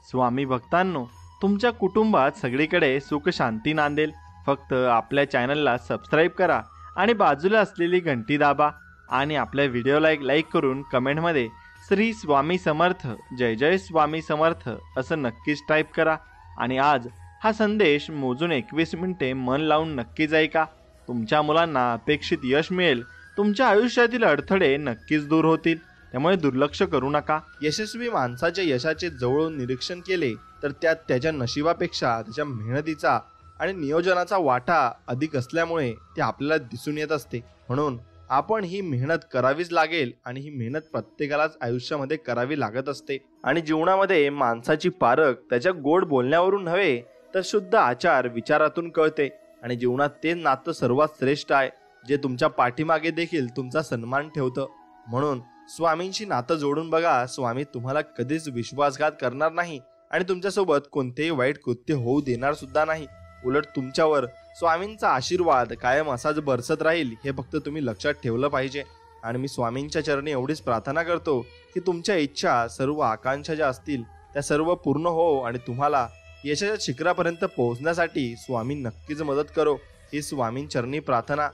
स्वामी भक्तांनो, तुमच्या कुटुंबात सगळीकडे सुख शांती नांदेल. फक्त आपल्या चॅनलला सबस्क्राईब करा आणि बाजूला असलेली घंटी दाबा आणि आपल्या व्हिडिओला एक लाईक करून कमेंटमध्ये श्री स्वामी समर्थ, जय जय स्वामी समर्थ असं नक्कीच टाईप करा. आणि आज हा संदेश मोजून 21 मिनिटे मन लावून नक्कीच ऐका. तुमच्या मुलांना अपेक्षित यश मिळेल. तुमच्या आयुष्यातील अडथळे नक्कीच दूर होतील, त्यामुळे दुर्लक्ष करू नका. यशस्वी माणसाच्या यशाचे जवळून निरीक्षण केले तर त्यात त्याच्या नशिबापेक्षा त्याच्या मेहनतीचा आणि नियोजनाचा वाटा अधिक असल्यामुळे ते आपल्याला दिसून येत असते. म्हणून आपण ही मेहनत करावीच लागेल आणि ही मेहनत प्रत्येकालाच आयुष्यामध्ये करावी लागत असते. आणि जीवनामध्ये माणसाची पारख त्याच्या गोड बोलण्यावरून नव्हे तर शुद्ध आचार विचारातून कळते. आणि जीवनात ते नातं सर्वात श्रेष्ठ आहे जे तुमच्या पाठीमागे देखील तुमचा सन्मान ठेवतं. म्हणून स्वामींशी नातं जोडून बघा. स्वामी तुम्हाला कधीच विश्वासघात करणार नाही आणि तुमच्यासोबत कोणतेही वाईट कृत्य होऊ देणार सुद्धा नाही. उलट तुमच्यावर स्वामींचा आशीर्वाद कायम असाच बरसत राहील हे फक्त तुम्ही लक्षात ठेवलं पाहिजे. आणि मी स्वामींच्या चरणी एवढीच प्रार्थना करतो की तुमच्या इच्छा, सर्व आकांक्षा ज्या असतील त्या सर्व पूर्ण हो आणि तुम्हाला यशाच्या शिखरापर्यंत पोहोचण्यासाठी स्वामी नक्कीच मदत करो. ही स्वामींचरणी प्रार्थना.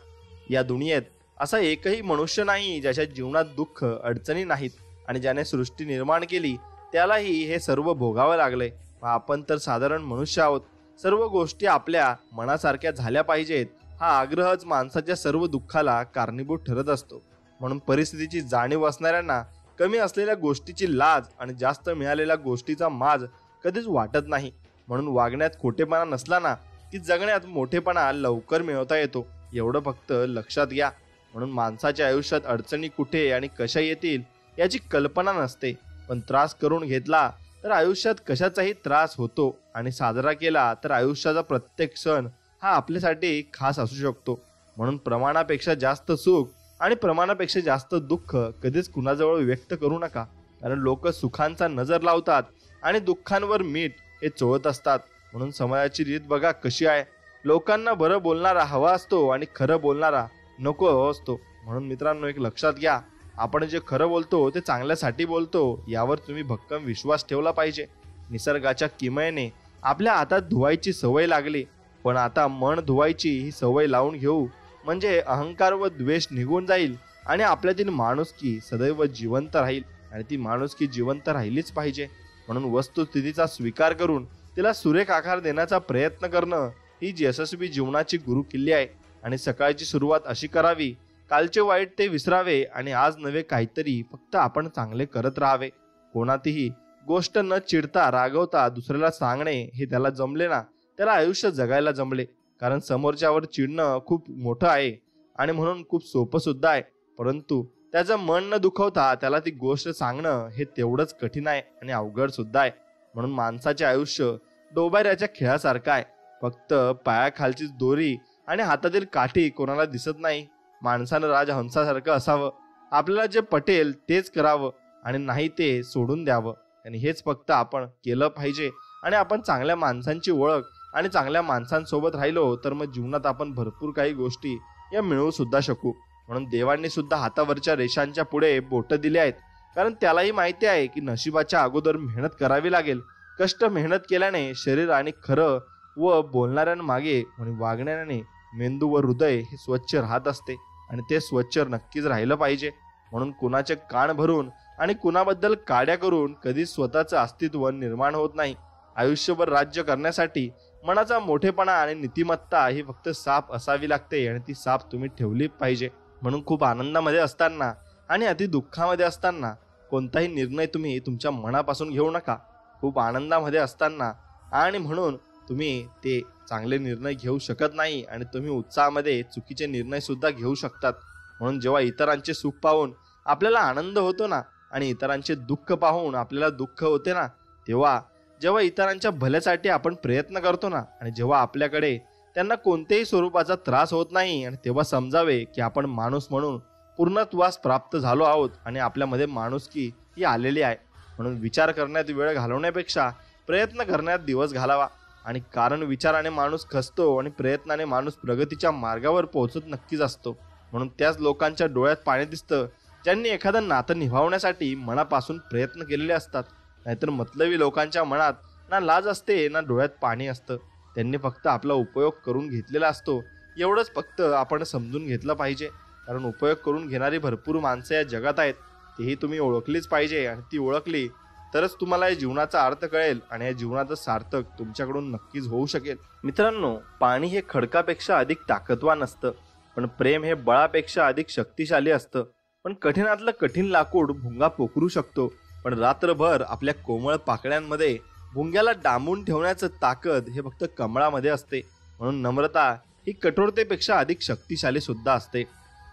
या दुनियेत असा एकही मनुष्य नाही ज्याच्या जीवनात दुःख अडचणी नाहीत आणि ज्याने सृष्टी निर्माण केली त्यालाही हे सर्व भोगावं लागले. आपण तर साधारण मनुष्य आहोत. सर्व गोष्टी आपल्या मनासारख्या झाल्या पाहिजेत हा आग्रहच माणसाच्या सर्व दुःखाला कारणीभूत ठरत असतो. म्हणून परिस्थितीची जाणीव असणाऱ्यांना कमी असलेल्या गोष्टीची लाज आणि जास्त मिळालेल्या गोष्टीचा माज कधीच वाटत नाही. म्हणून वागण्यात खोटेपणा नसला ना की जगण्यात मोठेपणा लवकर मिळवता येतो. एवढं फक्त लक्षात घ्या. म्हणून माणसाच्या आयुष्यात अडचणी कुठे आणि कशा येतील याची कल्पना नसते, पण त्रास करून घेतला तर आयुष्यात कशाचाही त्रास होतो आणि साजरा केला तर आयुष्याचा प्रत्येक क्षण हा आपल्यासाठी खास असू शकतो. म्हणून प्रमाणापेक्षा जास्त सुख आणि प्रमाणापेक्षा जास्त दुःख कधीच कुणाजवळ व्यक्त करू नका. कारण लोक सुखांचा नजर लावतात आणि दुःखांवर मीठ हे चोळत असतात. म्हणून समाजाची रीत बघा कशी आहे. लोकांना बरं बोलणारा हवा असतो आणि खरं बोलणारा नको हवा असतो. म्हणून मित्रांनो, एक लक्षात घ्या, आपण जे खरं बोलतो ते चांगल्यासाठी बोलतो यावर तुम्ही भक्कम विश्वास ठेवला पाहिजे. निसर्गाच्या किमयेने आपल्या हातात धुवायची सवय लागली, पण आता मन धुवायची ही सवय लावून घेऊ, म्हणजे अहंकार व द्वेष निघून जाईल आणि आपल्यातील माणुसकी सदैव जिवंत राहील. आणि ती माणुसकी जिवंत राहिलीच पाहिजे. म्हणून वस्तुस्थितीचा स्वीकार करून तिला सुरेख आकार देण्याचा प्रयत्न करणं ही यशस्वी जीवनाची गुरुकिल्ली आहे. आणि सकाळची सुरुवात अशी करावी, कालचे वाईट ते विसरावे आणि आज नवे काहीतरी फक्त आपण चांगले करत राहावे. कोणातीही गोष्ट न चिडता रागवता दुसऱ्याला सांगणे हे त्याला जमले ना त्याला आयुष्य जगायला जमले. कारण समोरच्यावर चिडणं खूप मोठं आहे आणि म्हणून खूप सोपं सुद्धा आहे, परंतु त्याचं मन न दुखवता त्याला ती गोष्ट सांगणं हे तेवढंच कठीण आहे आणि अवघड सुद्धा आहे. म्हणून माणसाचे आयुष्य डोबाऱ्याच्या खेळासारखं आहे. फक्त पायाखालची दोरी आणि हातातील काठी कोणाला दिसत नाही. माणसानं राजहंसासारखं असावं. आपल्याला जे पटेल तेच करावं आणि नाही ते सोडून द्यावं. आणि हेच फक्त आपण केलं पाहिजे. आणि आपण चांगल्या माणसांची ओळख आणि चांगल्या माणसांसोबत राहिलो तर मग जीवनात आपण भरपूर काही गोष्टी या मिळवू सुद्धा शकू. म्हणून देवांनी सुद्धा हातावरच्या रेषांच्या पुढे बोटं दिले आहेत, कारण त्यालाही माहिती आहे की नशिबाच्या अगोदर मेहनत करावी लागेल. कष्ट मेहनत केल्याने शरीर आणि खरं व बोलणाऱ्यांमागे आणि वागण्याने मेंदू व हृदय हे स्वच्छ राहत असते आणि ते स्वच्छ नक्कीच राहिलं पाहिजे. म्हणून कुणाचे कान भरून आणि कुणाबद्दल काड्या करून कधी स्वतःचं अस्तित्व निर्माण होत नाही. आयुष्यभर राज्य करण्यासाठी मनाचा मोठेपणा आणि नीतिमत्ता ही फक्त साफ असावी लागते आणि ती साफ तुम्ही ठेवली पाहिजे. म्हणून खूप आनंदामध्ये असताना आणि अति दुःखामध्ये असताना कोणताही निर्णय तुम्ही तुमच्या मनापासून घेऊ नका. खूप आनंदामध्ये असताना आणि म्हणून तुम्ही ते चांगले निर्णय घेऊ शकत नाही आणि तुम्ही उत्साहामध्ये चुकीचे निर्णय सुद्धा घेऊ शकतात. म्हणून जेव्हा इतरांचे सुख पाहून आपल्याला आनंद होतो ना आणि इतरांचे दुःख पाहून आपल्याला दुःख होते ना, जेव्हा इतरांच्या भल्यासाठी आपण प्रयत्न करतो ना आणि जेव्हा आपल्याकडे त्यांना कोणत्याही स्वरूपाचा त्रास होत नाही, आणि तेव्हा समजावे की आपण माणूस म्हणून पूर्णत्वास प्राप्त झालो आहोत आणि आपल्यामध्ये माणुसकी ही आलेली आहे. म्हणून विचार करण्यात वेळ घालवण्यापेक्षा प्रयत्न करण्यात दिवस घालावा. आणि कारण विचाराने माणूस खचतो आणि प्रयत्नाने माणूस प्रगतीच्या मार्गावर पोहोचत नक्कीच असतो. म्हणून त्याच लोकांच्या डोळ्यात पाणी दिसतं ज्यांनी एखादं नातं निभावण्यासाठी मनापासून प्रयत्न केलेले असतात. नाहीतर मतलबी लोकांच्या मनात ना लाज असते ना डोळ्यात पाणी असतं. त्यांनी फक्त आपला उपयोग करून घेतलेला असतो, एवढंच फक्त आपण समजून घेतलं पाहिजे. कारण उपयोग करून घेणारी भरपूर माणसं या जगात आहेत, तेही तुम्ही ओळखलीच पाहिजे. आणि ती ओळखली तरच तुम्हाला या जीवनाचा अर्थ कळेल आणि या जीवनाचं सार्थक तुमच्याकडून नक्कीच होऊ शकेल. मित्रांनो, पाणी हे खडकापेक्षा अधिक ताकदवान असतं, पण प्रेम हे बळापेक्षा अधिक शक्तिशाली असतं. पण कठीणातलं कठीण लाकूड भुंगा पोखरू शकतो, पण रात्रभर आपल्या कोमळ पाकळ्यांमध्ये भुंग्याला डांबून ठेवण्याचं ताकद हे फक्त कमळामध्ये असते. म्हणून नम्रता ही कठोरतेपेक्षा अधिक शक्तिशाली सुद्धा असते.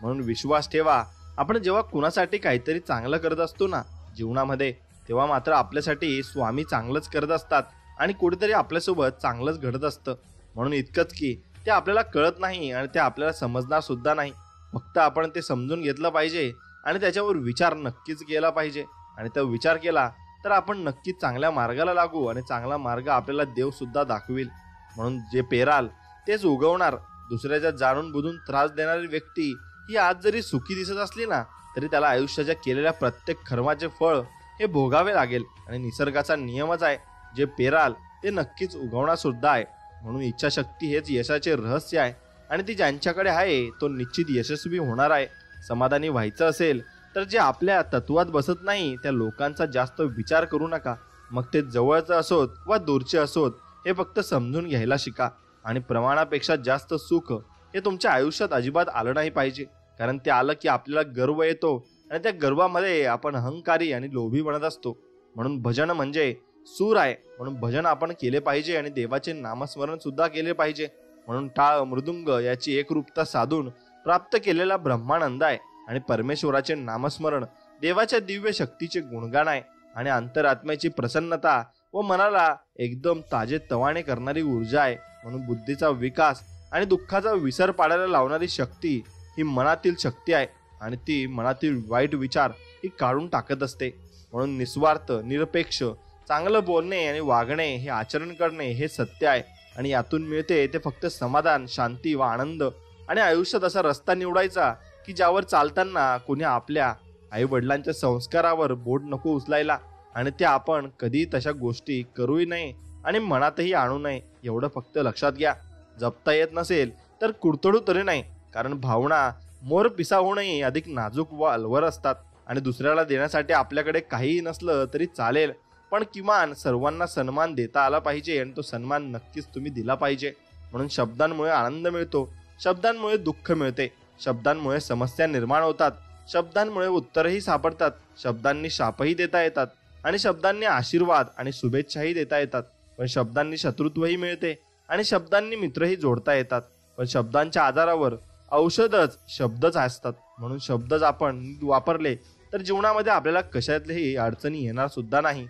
म्हणून विश्वास ठेवा, आपण जेव्हा कुणासाठी काहीतरी चांगलं करत असतो ना जीवनामध्ये, तेव्हा मात्र आपल्यासाठी स्वामी चांगलंच करत असतात आणि कुठेतरी आपल्यासोबत चांगलंच घडत असतं. म्हणून इतकंच की ते आपल्याला कळत नाही आणि ते आपल्याला समजणार सुद्धा नाही. फक्त आपण ते समजून घेतलं पाहिजे आणि त्याच्यावर विचार नक्कीच केला पाहिजे. आणि तो विचार केला तर आपण नक्कीच चांगल्या मार्गाला लागू आणि चांगला मार्ग आपल्याला देव सुद्धा दाखवेल. म्हणून जे पेराल तेच उगवणार. दुसऱ्याच्या जाणून बुजून त्रास देणारी व्यक्ती ही आज जरी सुखी दिसत असली ना, तरी त्याला आयुष्याच्या केलेल्या प्रत्येक कर्माचे फळ हे भोगावे लागेल. आणि निसर्गाचा नियमच आहे, जे पेराल ते नक्कीच उगवणार सुद्धा आहे. म्हणून इच्छाशक्ती हेच यशाचे रहस्य आहे आणि ती ज्यांच्याकडे आहे तो निश्चित यशस्वी होणार आहे. समाधानी व्हायचं असेल तर जे आपल्या तत्वात बसत नाही त्या लोकांचा जास्त विचार करू नका. मग ते जवळचं असोत वा दूरचे असोत, हे फक्त समजून घ्यायला शिका. आणि प्रमाणापेक्षा जास्त सुख हे तुमच्या आयुष्यात अजिबात आलं नाही पाहिजे, कारण ते आलं की आपल्याला गर्व येतो आणि त्या गर्वामध्ये आपण अहंकारी आणि लोभी बनत असतो. म्हणून भजन म्हणजे सूर आहे, म्हणून भजन आपण केले पाहिजे आणि देवाचे नामस्मरण सुद्धा केले पाहिजे. म्हणून टाळ मृदुंग याची एकरूपता साधून प्राप्त केलेला ब्रह्मानंद आहे आणि परमेश्वराचे नामस्मरण देवाच्या दिव्य शक्तीचे गुणगान आहे आणि अंतरात्म्याची प्रसन्नता व मनाला एकदम ताजे तवाने करणारी ऊर्जा आहे. म्हणून बुद्धीचा विकास आणि दुःखाचा विसर पाडायला लावणारी शक्ती ही मनातील शक्ती आहे आणि ती मनातील वाईट विचार ही काढून टाकत असते. म्हणून निस्वार्थ, निरपेक्ष, चांगलं बोलणे आणि वागणे हे आचरण करणे हे सत्य आहे आणि यातून मिळते ते फक्त समाधान, शांती व आनंद. आणि आयुष्यात असा रस्ता निवडायचा की ज्यावर चालताना कोणी आपल्या आई वडिलांच्या संस्कारावर बोट नको उचलायला आणि ते आपण कधी तशा गोष्टी करूही नये आणि मनातही आणू नये. एवढं फक्त लक्षात घ्या. जपता येत नसेल तर कुडतडू तरी नाही, कारण भावना मोर पिसाहूनही अधिक नाजूक व अलवर असतात. आणि दुसऱ्याला देण्यासाठी आपल्याकडे काहीही नसलं तरी चालेल, पण किमान सर्वांना सन्मान देता आला पाहिजे आणि तो सन्मान नक्कीच तुम्ही दिला पाहिजे. म्हणून शब्दांमुळे आनंद मिळतो, शब्दांमुळे दुःख मिळते, शब्दांमुळे समस्या निर्माण होतात, शब्दांमुळे उत्तरही सापडतात, शब्दांनी शापही देता येतात आणि शब्दांनी आशीर्वाद आणि शुभेच्छाही देता येतात. पण शब्दांनी शत्रुत्वही मिळते आणि शब्दांनी मित्रही जोडता येतात. पण शब्दांच्या आजारावर औषधच शब्दच असतात. म्हणून शब्दच आपण वापरले तर जीवनामध्ये आपल्याला कशातल्याही अडचणी येणार सुद्धा नाही.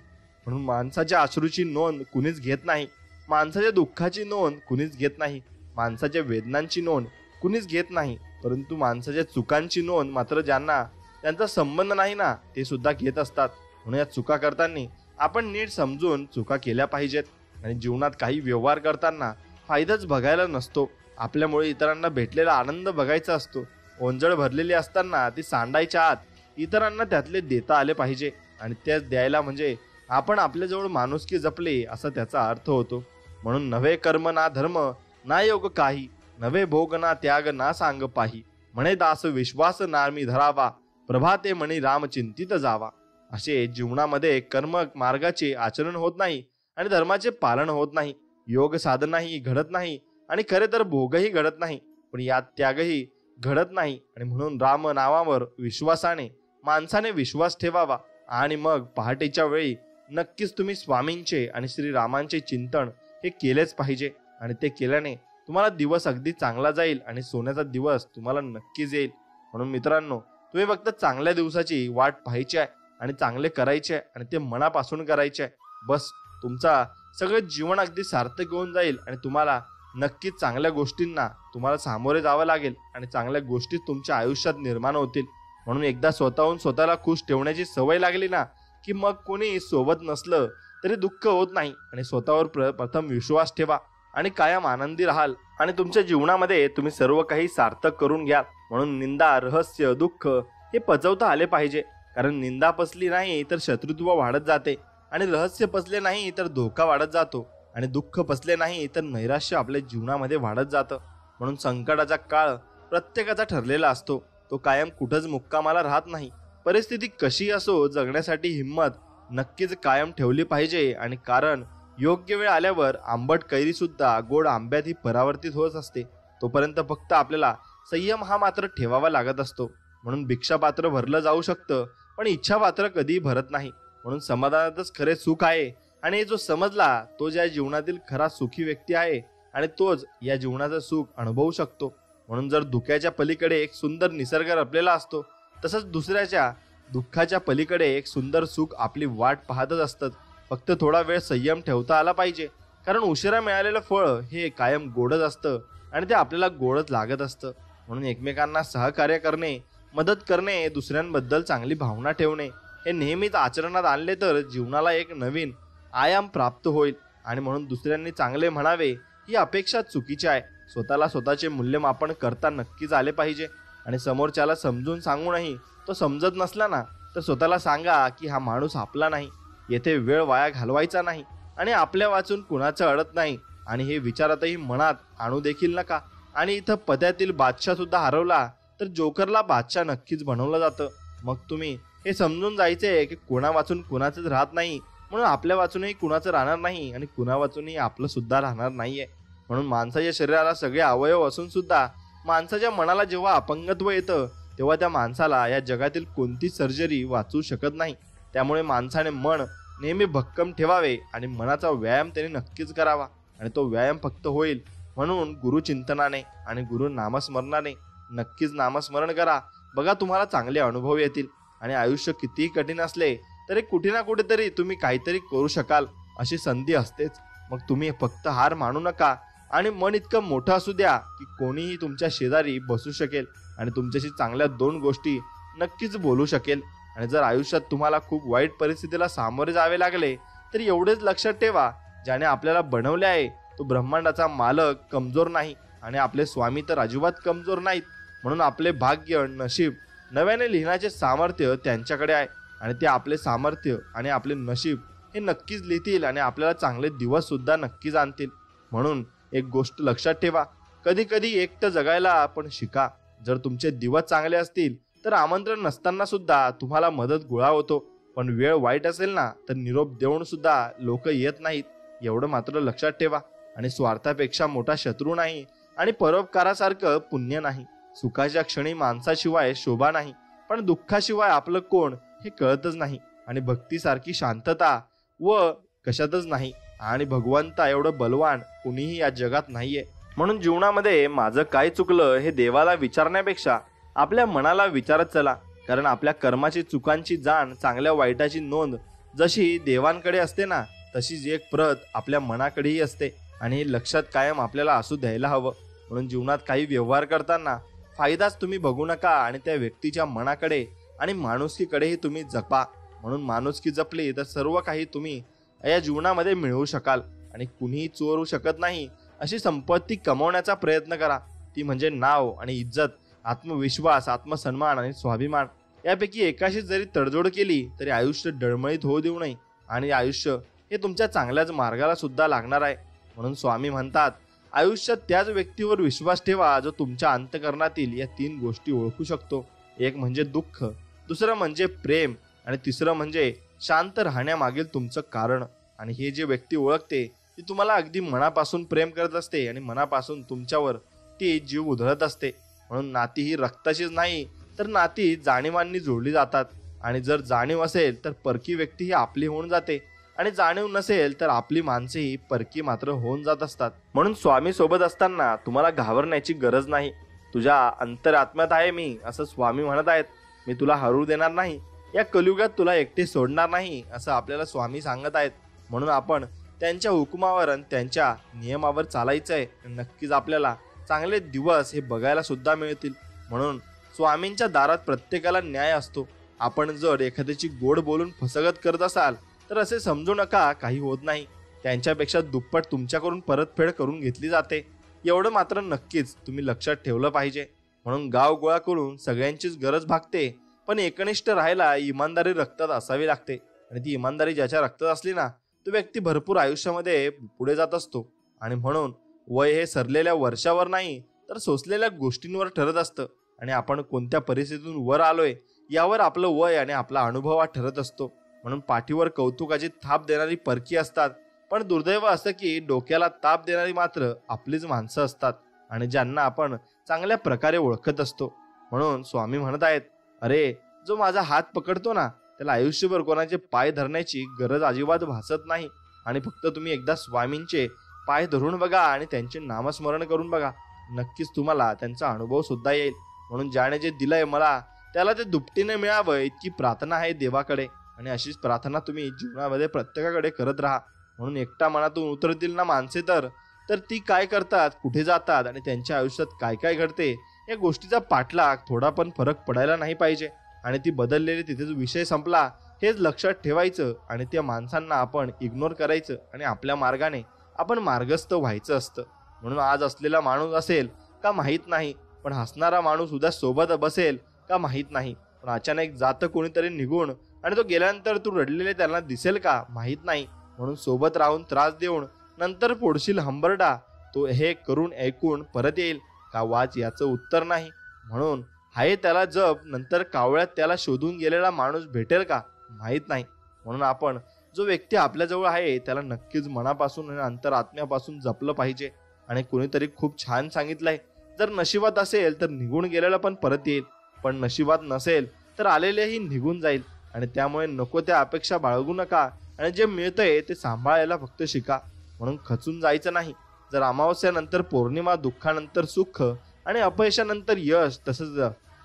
म्हणून माणसाच्या अश्रूची नोंद कुणीच घेत नाही, माणसाच्या दुःखाची नोंद कुणीच घेत नाही, माणसाच्या वेदनांची नोंद कुणीच घेत नाही, परंतु माणसाच्या चुकांची नोंद मात्र ज्यांना त्यांचा संबंध नाही ना ते सुद्धा घेत असतात. म्हणून या चुका करताना आपण नीट समजून चुका केल्या पाहिजेत. आणि जीवनात काही व्यवहार करताना फायदाच बघायला नसतो, आपल्यामुळे इतरांना भेटलेला आनंद बघायचा असतो. ओंजळ भरलेली असताना ती सांडायच्या आत इतरांना त्यातले देता आले पाहिजे आणि तेच द्यायला म्हणजे आपण आपल्याजवळ माणुसकी जपले असा त्याचा अर्थ होतो. म्हणून नवे कर्म ना धर्म ना योग काही, नवे भोग ना त्याग ना सांग पाही, म्हणे दास विश्वास नामी धरावा, प्रभाते म्हणी राम चिंतित जावा. असे जीवनामध्ये कर्म मार्गाचे आचरण होत नाही आणि धर्माचे पालन होत नाही, योग साधनाही घडत नाही आणि खरे तर भोगही घडत नाही, पण यात त्यागही घडत नाही. आणि म्हणून राम नावावर विश्वासाने माणसाने विश्वास ठेवावा आणि मग पहाटेच्या वेळी नक्कीच तुम्ही स्वामींचे आणि श्रीरामांचे चिंतन हे केलेच पाहिजे. आणि ते केल्याने तुम्हाला दिवस अगदी चांगला जाईल आणि सोन्याचा दिवस तुम्हाला नक्कीच येईल. म्हणून मित्रांनो, तुम्ही फक्त चांगल्या दिवसाची वाट पाहायची आहे आणि चांगले करायचे आहे आणि ते मनापासून करायचे आहे. बस तुमचा सगळं जीवन अगदी सार्थक होऊन जाईल आणि तुम्हाला नक्कीच चांगल्या गोष्टींना तुम्हाला सामोरे जावं लागेल आणि चांगल्या गोष्टी तुमच्या आयुष्यात निर्माण होतील. म्हणून एकदा स्वतःहून स्वतःला खुश ठेवण्याची सवय लागली ना की मग कोणी सोबत नसलं तरी दुःख होत नाही. आणि स्वतःवर प्रथम विश्वास ठेवा आणि कायम आनंदी राहाल आणि तुमच्या जीवनामध्ये तुम्ही सर्व काही सार्थक करून घ्याल. म्हणून निंदा, रहस्य, दुःख हे पचवता आले पाहिजे, कारण निंदा पचली नाही तर शत्रुत्व वाढत जाते आणि रहस्य पचले नाही तर धोका वाढत जातो आणि दुःख पचले नाही तर नैराश्य आपल्या जीवनामध्ये वाढत जातं. म्हणून संकटाचा काळ प्रत्येकाचा ठरलेला असतो. तो कायम कुठंच मुक्कामाला राहत नाही. परिस्थिती कशी असो, जगण्यासाठी हिंमत नक्कीच कायम ठेवली पाहिजे. आणि कारण योग्य वेळ आल्यावर आंबट कैरी सुद्धा गोड आंब्यात ही परावर्तित होत असते. तोपर्यंत फक्त आपल्याला संयम हा मात्र ठेवावा लागत असतो. म्हणून भिक्षा पात्र भरलं जाऊ शकतं, पण इच्छा पात्र कधीही भरत नाही. म्हणून समाधानातच खरे सुख आहे. आणि जो समजला तोच या जीवनातील खरा सुखी व्यक्ती आहे आणि तोच या जीवनाचं सुख अनुभवू शकतो. म्हणून जर धुक्याच्या पलीकडे एक सुंदर निसर्ग लपलेला असतो, तसंच दुसऱ्याच्या दुःखाच्या पलीकडे एक सुंदर सुख आपली वाट पाहतच असतं. फक्त थोडा वेळ संयम ठेवता आला पाहिजे. कारण उशिरा मिळालेलं फळ हे कायम गोडच असतं आणि ते आपल्याला गोडच लागत असतं. म्हणून एकमेकांना सहकार्य करणे, मदत करणे, दुसऱ्यांबद्दल चांगली भावना ठेवणे हे नेहमीच आचरणात आणले तर जीवनाला एक नवीन आयाम प्राप्त होईल. आणि म्हणून दुसऱ्यांनी चांगले म्हणावे ही अपेक्षा चुकीची आहे. स्वतःला स्वतःचे मूल्यमापन करता नक्कीच आले पाहिजे. आणि समोरच्याला समजून सांगूनही तो समजत नसला ना तर स्वतःला सांगा की हा माणूस आपला नाही. येथे वेळ वाया घालवायचा नाही आणि आपल्या वाचून कुणाचं अडत नाही. आणि हे विचारातही मनात आणू देखील नका. आणि इथं पद्यातील बादशाह सुद्धा हरवला तर जोकरला बादशाह नक्कीच बनवलं जातं. मग तुम्ही हे समजून जायचे की कुणा वाचून कुणाचंच राहत नाही, म्हणून आपल्या वाचूनही कुणाचं राहणार नाही आणि कुणा वाचूनही आपलं सुद्धा राहणार नाहीये. म्हणून माणसाच्या शरीराला सगळे अवयव असून सुद्धा माणसाच्या मनाला जेव्हा अपंगत्व येतं तेव्हा त्या माणसाला या जगातील कोणतीच सर्जरी वाचू शकत नाही. त्यामुळे माणसाने मन नेहमी भक्कम ठेवावे आणि मनाचा व्यायाम त्याने नक्कीच करावा. आणि तो व्यायाम फक्त होईल म्हणून गुरुचिंतनाने आणि गुरु नामस्मरणाने. नक्कीच नामस्मरण करा, बघा तुम्हाला चांगले अनुभव येतील. आणि आयुष्य कितीही कठीण असले तरी कुठे ना कुठेतरी तुम्ही काहीतरी करू शकाल अशी संधी असतेच. मग तुम्ही फक्त हार मानू नका आणि मन इतकं मोठं असू द्या की कोणीही तुमच्या शेजारी बसू शकेल आणि तुमच्याशी चांगल्या 2 गोष्टी नक्कीच बोलू शकेल. आणि जर आयुष्यात तुम्हाला खूप वाईट परिस्थितीला सामोरे जावे लागले तर एवढेच लक्षात ठेवा, ज्याने आपल्याला बनवले आहे तो ब्रह्मांडाचा मालक कमजोर नाही आणि आपले स्वामी तर अजिबात कमजोर नाहीत. म्हणून आपले भाग्य नशीब नव्याने लिहिण्याचे सामर्थ्य त्यांच्याकडे आहे आणि ते आपले सामर्थ्य आणि आपले नशीब हे नक्कीच लिहितील आणि आपल्याला चांगले दिवस सुद्धा नक्कीच आणतील. म्हणून एक गोष्ट लक्षात ठेवा, कधी कधी एकटं जगायला पण शिका. जर तुमचे दिवस चांगले असतील तर आमंत्रण नसताना सुद्धा तुम्हाला मदत गोळा होतो. पण वेळ वाईट असेल ना तर निरोप देऊन सुद्धा लोक येत नाहीत, एवढं मात्र लक्षात ठेवा. आणि स्वार्थापेक्षा मोठा शत्रू नाही आणि परोपकारासारखं पुण्य नाही. सुखाच्या क्षणी माणसाशिवाय शोभा नाही, पण दुःखाशिवाय आपलं कोण हे कळतच नाही. आणि भक्तीसारखी शांतता व कशातच नाही. आणि भगवंता एवढं बलवान कुणीही या जगात नाहीये. म्हणून जीवनामध्ये माझं काय चुकलं हे देवाला विचारण्यापेक्षा आपल्या मनाला विचारत चला. कारण आपल्या कर्माची चुकांची जाण, चांगल्या वाईटाची नोंद जशी देवांकडे असते ना तशीच एक प्रत आपल्या मनाकडेही असते. आणि हे लक्षात कायम आपल्याला असू द्यायला हवं. म्हणून जीवनात काही व्यवहार करताना फायदाच तुम्ही बघू नका आणि त्या व्यक्तीच्या मनाकडे आणि माणुसकीकडेही तुम्ही जपा. म्हणून माणुसकी जपली तर सर्व काही तुम्ही या जीवनामध्ये मिळवू शकाल. आणि कुणीही चोरू शकत नाही अशी संपत्ती कमवण्याचा प्रयत्न करा. ती म्हणजे नाव आणि इज्जत, आत्मविश्वास, आत्मसन्मान आणि स्वाभिमान. यापैकी एकाशी जरी तडजोड केली तरी आयुष्य डळमळीत होऊ देऊ नये. आणि आयुष्य हे तुमच्या चांगल्याच मार्गाला सुद्धा लागणार आहे. म्हणून स्वामी म्हणतात, आयुष्यात त्याच व्यक्तीवर विश्वास ठेवा जो तुमच्या अंतःकरणातील या 3 गोष्टी ओळखू शकतो. एक म्हणजे दुःख, दुसरं म्हणजे प्रेम आणि तिसरं म्हणजे शांत राहण्यामागील तुमचं कारण. आणि हे जे व्यक्ती ओळखते ती तुम्हाला अगदी मनापासून प्रेम करत असते आणि मनापासून तुमच्यावर ती जीव उधळत असते. म्हणून नाती ही रक्ताचीच नाही तर नाती जाणीवांनी जोडली जातात. आणि जर जाणीव असेल तर परकी व्यक्ती ही आपली होऊन जाते आणि जाणीव नसेल तर आपली माणसे ही परकी मात्र होऊन जात असतात. म्हणून स्वामी सोबत असताना तुम्हाला घाबरण्याची गरज नाही. तुझ्या अंतरात्म्यात आहे मी असं स्वामी म्हणत आहेत. मी तुला हरू देणार नाही, या कलियुगात तुला एकटे सोडणार नाही असं आपल्याला स्वामी सांगत आहेत. म्हणून आपण त्यांच्या हुकुमावर आणि त्यांच्या नियमावर चालायचं आहे. नक्कीच आपल्याला चांगले दिवस हे बघायला सुद्धा मिळतील. म्हणून स्वामींच्या दारात प्रत्येकाला न्याय असतो. आपण जर एखाद्याची गोड बोलून फसगत करत असाल तर असे समजू नका, काही होत नाही. त्यांच्यापेक्षा दुप्पट तुमच्याकडून परतफेड करून घेतली जाते, एवढं मात्र नक्कीच तुम्ही लक्षात ठेवलं पाहिजे. म्हणून गाव गोळा करून सगळ्यांचीच गरज भागते, पण एकनिष्ठ राहायला इमानदारी रक्तात असावी लागते. आणि ती इमानदारी ज्याच्या रक्तात असली ना, तो व्यक्ती भरपूर आयुष्यामध्ये पुढे जात असतो. आणि म्हणून वय हे सरलेल्या वर्षावर नाही तर सोसलेल्या गोष्टींवर ठरत असतं. आणि आपण कोणत्या परिस्थितीतून वर आलोय यावर आपलं वय आणि आपला अनुभव हा ठरत असतो. म्हणून पाठीवर कौतुकाची थाप देणारी परकी असतात, पण दुर्दैव असं की डोक्याला ताप देणारी मात्र आपलीच माणसं असतात, आणि ज्यांना आपण चांगल्या प्रकारे ओळखत असतो. म्हणून स्वामी म्हणत आहेत, अरे जो माझा हात पकडतो ना, त्याला आयुष्यभर कोणाचे पाय धरण्याची गरज अजिबात भासत नाही. आणि फक्त तुम्ही एकदा स्वामींचे पाय धरून बघा आणि त्यांचे नामस्मरण करून बघा, नक्कीच तुम्हाला त्यांचा अनुभव सुद्धा येईल. म्हणून ज्याने जे दिलंय मला त्याला ते दुपटीने मिळावं इतकी प्रार्थना आहे देवाकडे. आणि अशीच प्रार्थना तुम्ही जीवनामध्ये प्रत्येकाकडे करत राहा. म्हणून एकटा मनातून उतरतील ना माणसे तर ती काय करतात, कुठे जातात आणि त्यांच्या आयुष्यात काय काय घडते या गोष्टीचा पाठलाग थोडा पण फरक पडायला नाही पाहिजे. आणि ती बदललेली तिथेच विषय संपला हेच लक्षात ठेवायचं आणि त्या माणसांना आपण इग्नोर करायचं आणि आपल्या मार्गाने आपण मार्गस्थ व्हायचं असतं. म्हणून आज असलेला माणूस असेल का माहीत नाही, पण हसणारा माणूस उद्या सोबत बसेल का माहीत नाही. पण अचानक जातं कोणीतरी निघून आणि तो गेल्यानंतर तू रडलेले त्यांना दिसेल का माहीत नाही. म्हणून सोबत राहून त्रास देऊन नंतर पोडशील हंबरडा, तो हे करून ऐकून परत येईल का वाच याचं उत्तर नाही. म्हणून हाय त्याला जप, नंतर कावळ्यात त्याला शोधून गेलेला माणूस भेटेल का माहीत नाही. म्हणून आपण जो व्यक्ती आपल्याजवळ आहे त्याला नक्कीच मनापासून आणि अंतरात्म्यापासून जपलं पाहिजे. आणि कोणीतरी खूप छान सांगितलंय, जर नशिबात असेल तर निघून गेलेला पण परत येईल, पण नशिबात नसेल तर आलेलेही निघून जाईल. आणि त्यामुळे नको त्या अपेक्षा बाळगू नका आणि जे मिळतंय ते सांभाळायला फक्त शिका. म्हणून खचून जायचं नाही. जर अमावस्यानंतर पौर्णिमा, दुःखानंतर सुख आणि अपयशानंतर यश, तसंच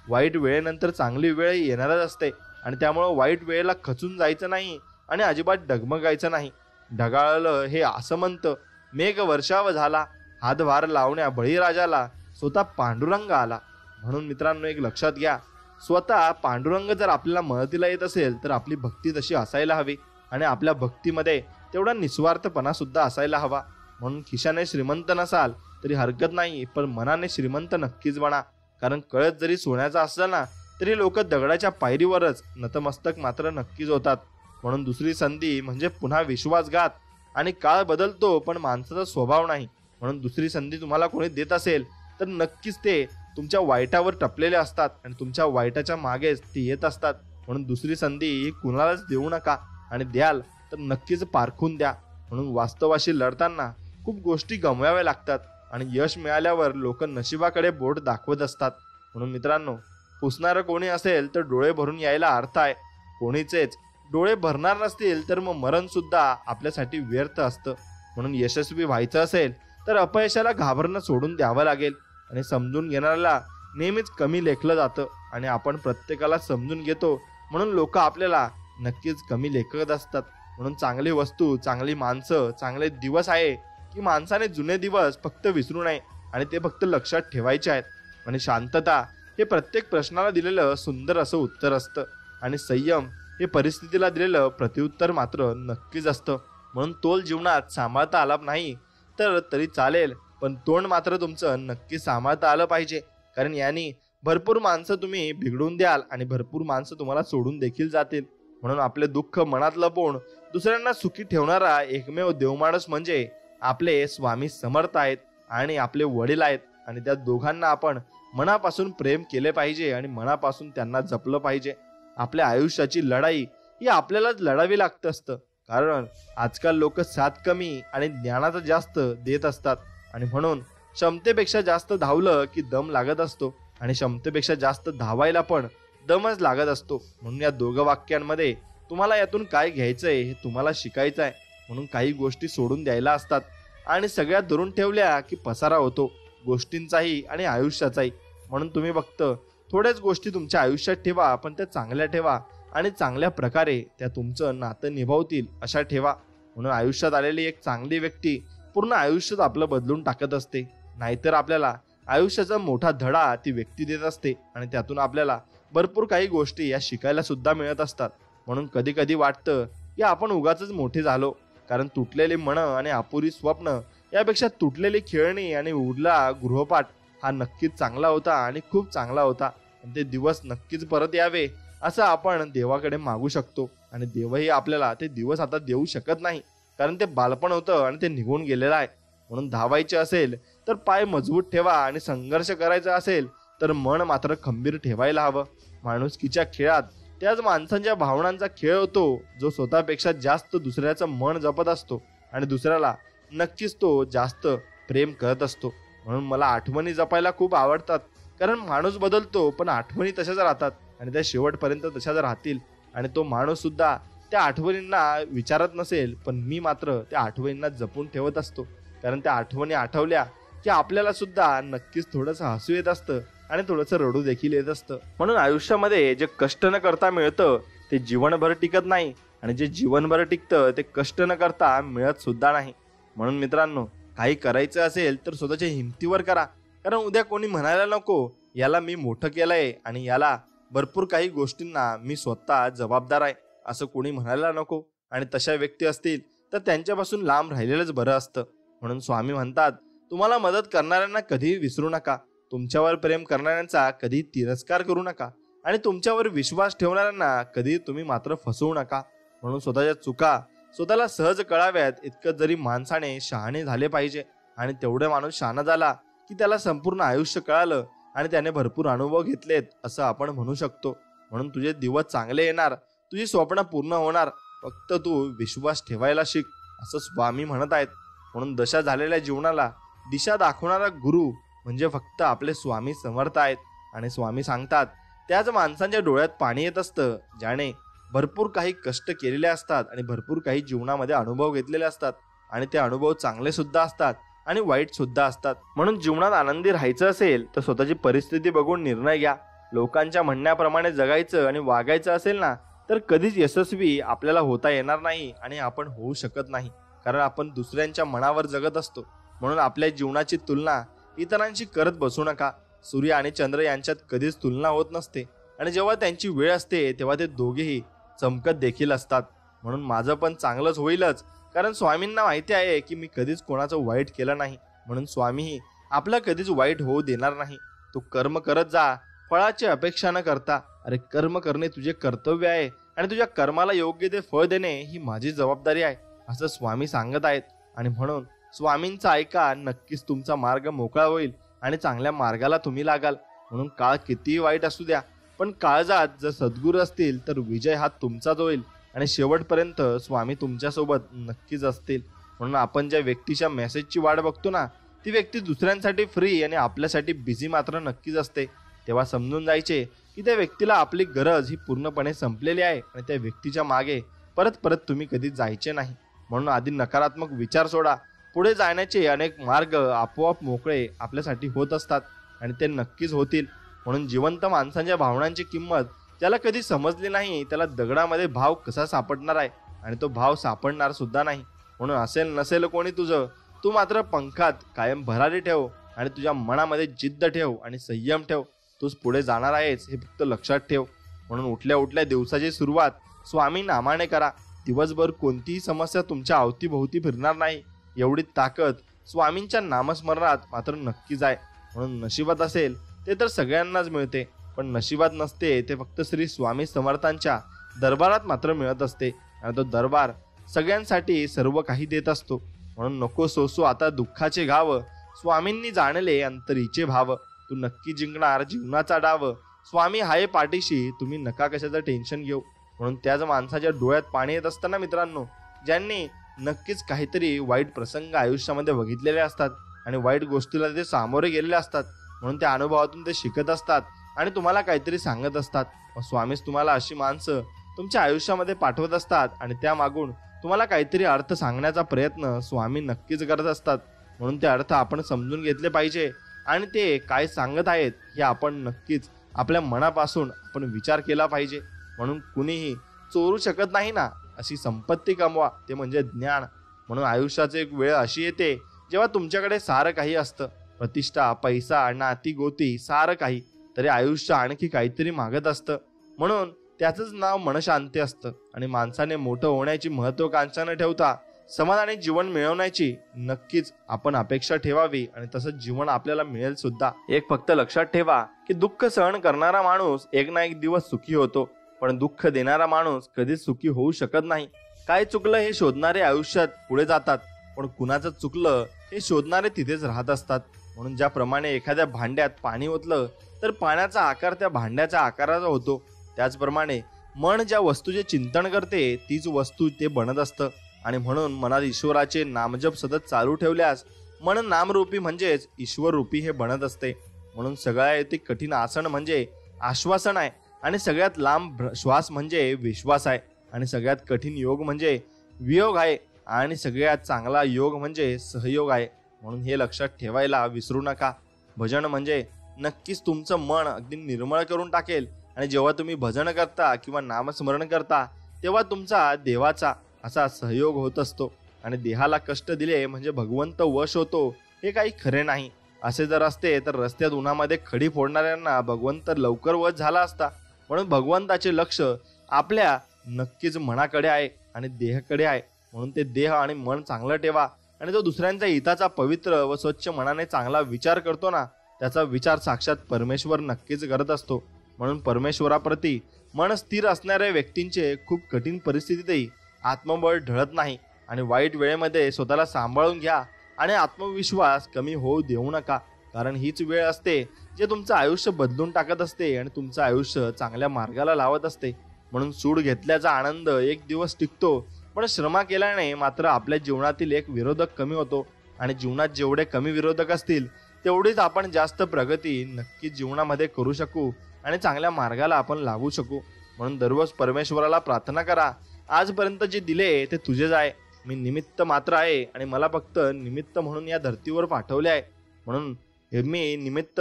वाईट वेळेनंतर चांगली वेळ येणारच असते. आणि त्यामुळे वाईट वेळेला खचून जायचं नाही आणि अजिबात डगमगायचं नाही. ढगाळलं हे आसमंत, मेघ वर्षाव झाला, हातभार लावण्या बळीराजाला स्वतः पांडुरंग आला. म्हणून मित्रांनो एक लक्षात घ्या, स्वतः पांडुरंग जर आपल्याला मदतीला येत असेल तर आपली भक्ती तशी असायला हवी आणि आपल्या भक्तीमध्ये तेवढा निस्वार्थपणा सुद्धा असायला हवा. म्हणून खिशाने श्रीमंत नसाल तरी हरकत नाही, पण मनाने श्रीमंत नक्कीच बना. कारण कळत जरी सोन्याचा असला ना तरी लोक दगडाच्या पायरीवरच नतमस्तक मात्र नक्कीच होतात. म्हणून दुसरी संधी म्हणजे पुन्हा विश्वासघात. आणि काळ बदलतो पण माणसाचा स्वभाव नाही. म्हणून दुसरी संधी तुम्हाला कोणी देत असेल तर नक्कीच ते तुमच्या वाईटावर टपलेले असतात आणि तुमच्या वाईटाच्या मागेच ते येत असतात. म्हणून दुसरी संधी ही कुणालाच देऊ नका आणि द्याल तर नक्कीच पारखून द्या. म्हणून वास्तवाशी लढताना खूप गोष्टी गमवाव्या लागतात आणि यश मिळाल्यावर लोक नशिबाकडे बोट दाखवत असतात. म्हणून मित्रांनो, पुसणारं कोणी असेल तर डोळे भरून यायला अर्थ आहे. कोणीचेच डोळे भरणार नसतील तर मग मरण सुद्धा आपल्यासाठी व्यर्थ असतं. म्हणून यशस्वी व्हायचं असेल तर अपयशाला घाबरणं सोडून द्यावं लागेल. आणि समजून घेणाऱ्याला नेहमीच कमी लेखलं जातं आणि आपण प्रत्येकाला समजून घेतो म्हणून लोक आपल्याला नक्कीच कमी लेखत असतात. म्हणून चांगली वस्तू, चांगली माणसं, चांगले दिवस आहे की माणसाने जुने दिवस फक्त विसरू नये आणि ते फक्त लक्षात ठेवायचे आहेत. आणि शांतता हे प्रत्येक प्रश्नाला दिलेलं सुंदर असं उत्तर असतं आणि संयम हे परिस्थितीला दिलेलं प्रत्युत्तर मात्र नक्कीच असतं. म्हणून तोल जीवनात सांभाळता आला नाही तर तरी चालेल, पण तोंड मात्र तुमचं नक्की सांभाळता आलं पाहिजे. कारण यांनी भरपूर माणसं तुम्ही बिघडून द्याल आणि भरपूर माणसं तुम्हाला सोडून देखील जातील. म्हणून आपले दुःख मनात लपवून दुसऱ्यांना सुखी ठेवणारा एकमेव देवमाणूस म्हणजे आपले स्वामी समर्थ आहेत आणि आपले वडील आहेत. आणि त्या दोघांना आपण मनापासून प्रेम केले पाहिजे आणि मनापासून त्यांना जपलं पाहिजे. आपल्या आयुष्याची लढाई ही आपल्यालाच लढावी लागत असतं. कारण आजकाल लोक साथ कमी आणि ज्ञानाचा जास्त देत असतात. आणि म्हणून क्षमतेपेक्षा जास्त धावलं की दम लागत असतो आणि क्षमतेपेक्षा जास्त धावायला पण दमच लागत असतो. म्हणून या दोघं वाक्यांमध्ये तुम्हाला यातून काय घ्यायचंय हे तुम्हाला शिकायचं आहे. म्हणून काही गोष्टी सोडून द्यायला असतात आणि सगळ्या धरून ठेवल्या की पसारा होतो गोष्टींचाही आणि आयुष्याचाही. म्हणून तुम्ही फक्त थोड्याच गोष्टी तुमच्या आयुष्यात ठेवा, पण त्या चांगल्या ठेवा आणि चांगल्या प्रकारे त्या तुमचं नातं निभावतील अशा ठेवा. म्हणून आयुष्यात आलेली एक चांगली व्यक्ती पूर्ण आयुष्यात आपलं बदलून टाकत असते. नाहीतर आपल्याला आयुष्याचा मोठा धडा ती व्यक्ती देत असते आणि त्यातून आपल्याला भरपूर काही गोष्टी या शिकायला सुद्धा मिळत असतात. म्हणून कधी कधी वाटतं की आपण उगाचच मोठे झालो, कारण तुटलेली मनं आणि अपुरी स्वप्न यापेक्षा तुटलेली खेळणी आणि उरला गृहपाठ हा नक्कीच चांगला होता आणि खूप चांगला होता. ते दिवस नक्कीच परत यावे असं आपण देवाकडे मागू शकतो. आणि देवही आपल्याला ते दिवस आता देऊ शकत नाही, कारण ते बालपण होतं आणि ते निघून गेलेलं आहे. म्हणून धावायचे असेल तर पाय मजबूत ठेवा आणि संघर्ष करायचा असेल तर मन मात्र खंबीर ठेवायला हवं. माणुसकीच्या खेळात त्याच माणसांच्या भावनांचा खेळ होतो जो स्वतःपेक्षा जास्त दुसऱ्याचं मन जपत असतो आणि दुसऱ्याला नक्कीच तो जास्त प्रेम करत असतो. म्हणून मला आठवणी जपायला खूप आवडतात, कारण माणूस बदलतो पण आठवणी तशाच राहतात आणि त्या शेवटपर्यंत तशाच राहतील. आणि तो माणूस सुद्धा त्या आठवणींना विचारत नसेल, पण मी मात्र त्या आठवणींना जपून ठेवत असतो, कारण त्या आठवणी आठवल्या की आपल्याला सुद्धा नक्कीच थोडंसं हसू येत असतं आणि थोडंसं रडू देखील येत असतं. म्हणून आयुष्यामध्ये जे कष्ट न करता मिळतं ते जीवनभर टिकत नाही, आणि जे जीवनभर टिकतं ते कष्ट न करता मिळत सुद्धा नाही. म्हणून मित्रांनो, काही करायचं असेल तर स्वतःच्या हिमतीवर करा, कारण उद्या कोणी म्हणायला नको याला मी मोठं केलंय आणि याला भरपूर काही गोष्टींना मी स्वतः जबाबदार आहे असं कोणी म्हणायला नको. आणि तशा व्यक्ती असतील तर त्यांच्यापासून लांब राहिलेलंच बरं असतं. म्हणून स्वामी म्हणतात, तुम्हाला मदत करणाऱ्यांना कधीही विसरू नका, तुमच्यावर प्रेम करणाऱ्यांचा कधी तिरस्कार करू नका आणि तुमच्यावर विश्वास ठेवणाऱ्यांना कधी तुम्ही मात्र फसवू नका. म्हणून स्वतःच्या चुका स्वतःला सहज कळाव्यात इतकं जरी माणसाने शहाणे झाले पाहिजे. आणि तेवढे माणूस शहाणा झाला की त्याला संपूर्ण आयुष्य कळालं आणि त्याने भरपूर अनुभव घेतलेत असं आपण म्हणू शकतो. म्हणून तुझे दिवस चांगले येणार, तुझी स्वप्न पूर्ण होणार, फक्त तू विश्वास ठेवायला शिक असं स्वामी म्हणत आहेत. म्हणून दशा झालेल्या जीवनाला दिशा दाखवणारा गुरु म्हणजे फक्त आपले स्वामी समर्थ आहेत. आणि स्वामी सांगतात, त्याच माणसांच्या डोळ्यात पाणी येत असतं ज्याने भरपूर काही कष्ट केलेले असतात आणि भरपूर काही जीवनामध्ये अनुभव घेतलेले असतात, आणि ते अनुभव चांगले सुद्धा असतात आणि वाईट सुद्धा असतात. म्हणून जीवनात आनंदी राहायचं असेल तर स्वतःची परिस्थिती बघून निर्णय घ्या. लोकांच्या म्हणण्याप्रमाणे जगायचं आणि वागायचं असेल ना तर कधीच यशस्वी आपल्याला होता येणार नाही आणि आपण होऊ शकत नाही, कारण आपण दुसऱ्यांच्या मनावर जगत असतो. म्हणून आपल्या जीवनाची तुलना इतरांशी करत बसू नका. सूर्य आणि चंद्र यांच्यात कधीच तुलना होत नसते, आणि जेव्हा त्यांची वेळ असते तेव्हा ते दोघेही चमकत देखील असतात. म्हणून माझं पण चांगलंच होईलच, कारण स्वामींना माहिती आहे की मी कधीच कोणाचं वाईट केलं नाही. म्हणून स्वामीही आपलं कधीच वाईट होऊ देणार नाही. तू कर्म करत जा, फळाची अपेक्षा न करता. अरे कर्म करणे तुझे कर्तव्य आहे आणि तुझ्या कर्माला योग्य ते फळ देणे ही माझी जबाबदारी आहे असं स्वामी सांगत आहेत. आणि म्हणून स्वामींचा ऐका, नक्कीच तुमचा मार्ग मोकळा होईल आणि चांगल्या मार्गाला तुम्ही लागाल. म्हणून काळ कितीही वाईट असू द्या, पण काळजात जर सद्गुरू असतील तर विजय हा तुमचाच होईल आणि शेवटपर्यंत स्वामी तुमच्यासोबत नक्कीच असतील. म्हणून आपण ज्या व्यक्तीच्या मेसेजची वाट बघतो ना, ती व्यक्ती दुसऱ्यांसाठी फ्री आणि आपल्यासाठी बिझी मात्र नक्कीच असते. तेव्हा समजून जायचे की त्या व्यक्तीला आपली गरज ही पूर्णपणे संपलेली आहे आणि त्या व्यक्तीच्या मागे परत परत तुम्ही कधी जायचे नाही. म्हणून आधी नकारात्मक विचार सोडा. पुढे जाण्याचे अनेक मार्ग आपोआप मोकळे आपल्यासाठी होत असतात आणि ते नक्कीच होतील. म्हणून जिवंत माणसांच्या भावनांची किंमत ज्याला कधी समजली नाही त्याला दगडामध्ये भाव कसा सापडणार आहे, आणि तो भाव सापडणार सुद्धा नाही. म्हणून असेल नसेल कोणी तुझं, तू मात्र पंखात कायम भरारी ठेव आणि तुझ्या मनामध्ये जिद्द ठेव आणि संयम ठेव. तूच पुढे जाणार आहेस हे फक्त लक्षात ठेव. म्हणून उठल्या उठल्या दिवसाची सुरुवात स्वामी नामाने करा. दिवसभर कोणतीही समस्या तुमच्या अवतीभोवती फिरणार नाही एवढी ताकद स्वामींच्या नामस्मरणात मात्र नक्कीच आहे. म्हणून नशिबात असेल ते तर सगळ्यांनाच मिळते, पण नशिबात नसते ते फक्त श्री स्वामी समर्थांच्या दरबारात मात्र मिळत असते, आणि तो दरबार सगळ्यांसाठी सर्व काही देत असतो. म्हणून नको सोसू आता दुःखाचे घाव, स्वामींनी जाणले अंतरीचे भाव. तू नक्की जिंकणार जीवनाचा डाव, स्वामी हाय पाठीशी, तुम्ही नका कशाचं टेन्शन घेऊ. म्हणून त्याच माणसाच्या डोळ्यात पाणी येत असताना मित्रांनो, ज्यांनी नक्कीच काहीतरी वाईट प्रसंग आयुष्यामध्ये बघितलेले असतात आणि वाईट गोष्टीला ते सामोरे गेलेले असतात. म्हणून त्या अनुभवातून ते शिकत असतात आणि तुम्हाला काहीतरी सांगत असतात. स्वामीच तुम्हाला अशी माणसं तुमच्या आयुष्यामध्ये पाठवत असतात आणि त्या मागून तुम्हाला काहीतरी अर्थ सांगण्याचा प्रयत्न स्वामी नक्कीच करत असतात. म्हणून ते अर्थ आपण समजून घेतले पाहिजे आणि ते काय सांगत आहेत हे आपण नक्कीच आपल्या मनापासून आपण विचार केला पाहिजे. म्हणून कुणीही चोरू शकत नाही ना अशी संपत्ती कमवा, ते म्हणजे ज्ञान. म्हणून आयुष्याची एक वेळ अशी येते जेव्हा तुमच्याकडे सारं काही असतं, प्रतिष्ठा, पैसा, नाती गोती, सारं काही, तरी आयुष्य आणखी काहीतरी मागत असतं. म्हणून त्याचंच नाव मनशांती असतं. आणि माणसाने मोठं होण्याची महत्वाकांक्षा न ठेवता समाधानी जीवन मिळवण्याची नक्कीच आपण अपेक्षा ठेवावी आणि तसंच जीवन आपल्याला मिळेल सुद्धा. एक फक्त लक्षात ठेवा की दुःख सहन करणारा माणूस एक ना एक दिवस सुखी होतो, पण दुःख देणारा माणूस कधीच सुखी होऊ शकत नाही. काय चुकलं हे शोधणारे आयुष्यात पुढे जातात, पण कुणाचं चुकलं हे शोधणारे तिथेच राहत असतात. म्हणून ज्याप्रमाणे एखाद्या भांड्यात पाणी ओतलं तर पाण्याचा आकार त्या भांड्याच्या आकाराचा होतो, त्याचप्रमाणे मन ज्या वस्तूचे चिंतन करते तीच वस्तू ते बनत असतं. आणि म्हणून मनात ईश्वराचे नामजप सतत चालू ठेवल्यास मन नामरूपी म्हणजेच ईश्वररूपी हे बनत असते. म्हणून सगळ्यात कठीण आसन म्हणजे आश्वासन आहे, आणि सगळ्यात लांब श्वास म्हणजे विश्वास आहे, आणि सगळ्यात कठीण योग म्हणजे वियोग आहे, आणि सगळ्यात चांगला योग म्हणजे सहयोग आहे. म्हणून हे लक्षात ठेवायला विसरू नका. भजन म्हणजे नक्कीच तुमचं मन अगदी निर्मळ करून टाकेल. आणि जेव्हा तुम्ही भजन करता किंवा नामस्मरण करता तेव्हा तुमचा देवाचा असा सहयोग होत असतो. आणि देहाला कष्ट दिले म्हणजे भगवंत वश होतो हे काही खरे नाही. असे जर असते तर रस्त्यात उन्हामध्ये खडी फोडणाऱ्यांना भगवंत लवकर वश झाला असता. म्हणून भगवंताचे लक्ष आपल्या नक्कीच मनाकडे आहे आणि देहाकडे आहे. म्हणून ते देह आणि मन चांगलं ठेवा. आणि जो दुसऱ्यांच्या हिताचा पवित्र व स्वच्छ मनाने चांगला विचार करतो ना, त्याचा विचार साक्षात परमेश्वर नक्कीच करत असतो. म्हणून परमेश्वराप्रती मन स्थिर असणाऱ्या व्यक्तींचे खूप कठीण परिस्थितीतही आत्मबळ ढळत नाही. आणि वाईट वेळेमध्ये स्वतःला सांभाळून घ्या आणि आत्मविश्वास कमी होऊ देऊ नका. कारण हीच वेळ असते जे तुमचं आयुष्य बदलून टाकत असते आणि तुमचं आयुष्य चांगल्या मार्गाला लावत असते. म्हणून सूड घेतल्याचा आनंद एक दिवस टिकतो, पण श्रमा केल्याने मात्र आपल्या जीवनातील एक विरोधक कमी होतो. आणि जीवनात जेवढे कमी विरोधक असतील तेवढीच आपण जास्त प्रगती नक्कीच जीवनामध्ये करू शकू आणि चांगल्या मार्गाला आपण लागू शकू. म्हणून दररोज परमेश्वराला प्रार्थना करा, आजपर्यंत जे दिले ते तुझेच आहे. मी निमित्त मात्र आहे आणि मला फक्त निमित्त म्हणून या धर्तीवर पाठवले आहे. म्हणून हे मी निमित्त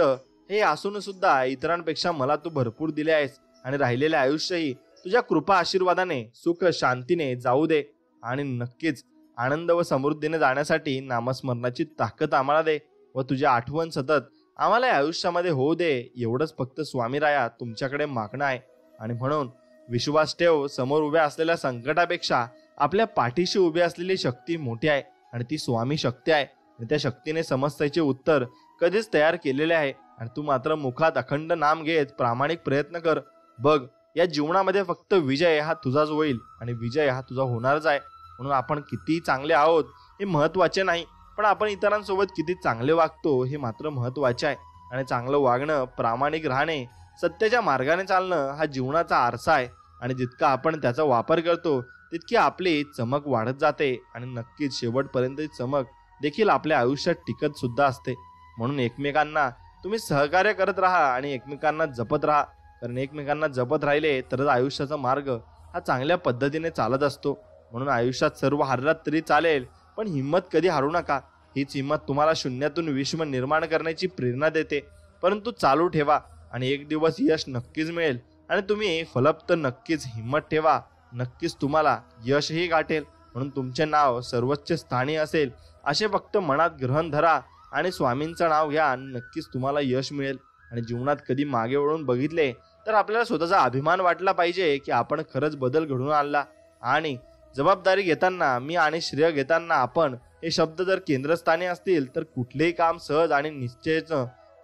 हे असून सुद्धा इतरांपेक्षा मला तू भरपूर दिले आहेस. आणि राहिलेले आयुष्यही तुझ्या कृपा आशीर्वादाने सुख शांतीने जाऊ दे. आणि नक्कीच आनंद व समृद्धीने जाण्यासाठी नामस्मरणाची ताकद आम्हाला दे व तुझी आठवण सतत आम्हाला आयुष्यामध्ये होऊ दे. एवढंच फक्त स्वामीराया तुमच्याकडे मागणं आहे. आणि म्हणून विश्वास ठेव, समोर उभ्या असलेल्या संकटापेक्षा आपल्या पाठीशी उभी असलेली शक्ती मोठी आहे आणि ती स्वामी शक्ती आहे. आणि त्या शक्तीने समस्येचे उत्तर कधीच तयार केलेले आहे. आणि तू मात्र मुखात अखंड नाम घेत प्रामाणिक प्रयत्न कर. बघ, या जीवनामध्ये फक्त विजय हा तुझाच होईल आणि विजय हा तुझा होणारच आहे. म्हणून आपण किती चांगले आहोत हे महत्वाचे नाही, पण आपण इतरांसोबत किती चांगले वागतो हे मात्र महत्वाचे आहे. आणि चांगलं वागणं, प्रामाणिक राहणे, सत्याच्या मार्गाने चालणं हा जीवनाचा आरसा आहे. आणि जितका आपण त्याचा वापर करतो तितकी आपली चमक वाढत जाते आणि नक्कीच शेवटपर्यंत चमक देखील आपल्या आयुष्यात टिकत सुद्धा असते. म्हणून एकमेकांना तुम्ही सहकार्य करत राहा आणि एकमेकांना जपत राहा. कारण एकमेकांना जपत राहिले तरच आयुष्याचा मार्ग हा चांगल्या पद्धतीने चालत असतो. म्हणून आयुष्यात सर्व हारलात तरी चालेल, पण हिंमत कधी हारू नका. हीच हिंमत तुम्हाला शून्यातून विश्व निर्माण करण्याची प्रेरणा देते. परंतु चालू ठेवा आणि एक दिवस यश नक्कीच मिळेल. आणि तुम्ही फलप्त नक्कीच हिंमत ठेवा, नक्कीच तुम्हाला यशही गाठेल. म्हणून तुमचे नाव सर्वोच्च स्थानी असेल असे फक्त मनात ग्रहण धरा आणि स्वामींचं नाव घ्या आणि नक्कीच तुम्हाला यश मिळेल. आणि जीवनात कधी मागे वळून बघितले तर आपल्याला स्वतःचा अभिमान वाटला पाहिजे की आपण खरंच बदल घडवून आणला. आणि जबाबदारी घेताना मी आणि श्रेय घेताना आपण हे शब्द जर केंद्रस्थानी असतील तर कुठलेही काम सहज आणि निश्चयच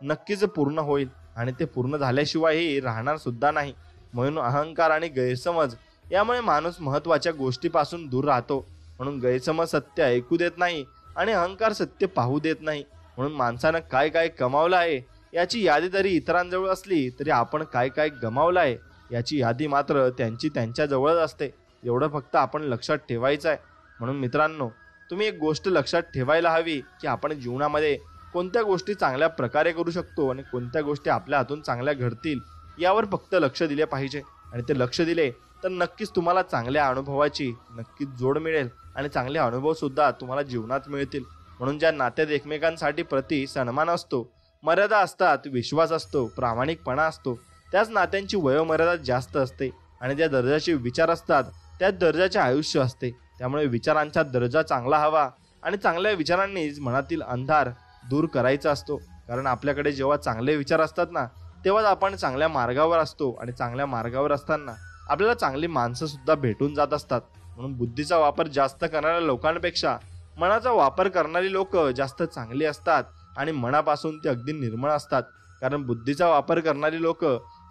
नक्कीच पूर्ण होईल आणि ते पूर्ण झाल्याशिवायही राहणार सुद्धा नाही. म्हणून अहंकार आणि गैरसमज यामुळे माणूस महत्वाच्या गोष्टीपासून दूर राहतो. म्हणून गैरसमज सत्य ऐकू देत नाही आणि अहंकार सत्य पाहू देत नाही. म्हणून माणसानं काय काय कमावलं आहे याची यादी जरी इतरांजवळ असली तरी आपण काय काय गमावलं आहे याची यादी मात्र त्यांची त्यांच्याजवळच असते. एवढं फक्त आपण लक्षात ठेवायचं आहे. म्हणून मित्रांनो, तुम्ही एक गोष्ट लक्षात ठेवायला हवी की आपण जीवनामध्ये कोणत्या गोष्टी चांगल्या प्रकारे करू शकतो आणि कोणत्या गोष्टी आपल्या हातून चांगल्या घडतील यावर फक्त लक्ष दिले पाहिजे. आणि ते लक्ष दिले तर नक्कीच तुम्हाला चांगल्या अनुभवाची नक्कीच जोड मिळेल आणि चांगले अनुभव सुद्धा तुम्हाला जीवनात मिळतील. म्हणून ज्या नात्यात एकमेकांसाठी प्रति सन्मान असतो, मर्यादा असतात, विश्वास असतो, प्रामाणिकपणा असतो, त्याच नात्यांची वयोमर्यादा जास्त असते. आणि ज्या दर्जाचे विचार असतात त्याच दर्जाचे आयुष्य असते. त्यामुळे विचारांचा दर्जा चांगला हवा आणि चांगल्या विचारांनीच मनातील अंधार दूर करायचा असतो. कारण आपल्याकडे जेव्हा चांगले विचार असतात ना, तेव्हाच आपण चांगल्या मार्गावर असतो आणि चांगल्या मार्गावर असताना आपल्याला चांगली माणसं सुद्धा भेटून जात असतात. म्हणून बुद्धीचा वापर जास्त करणाऱ्या लोकांपेक्षा मनाचा वापर करणारी लोक जास्त चांगली असतात आणि मनापासून ते अगदी निर्मळ असतात. कारण बुद्धीचा वापर करणारी लोक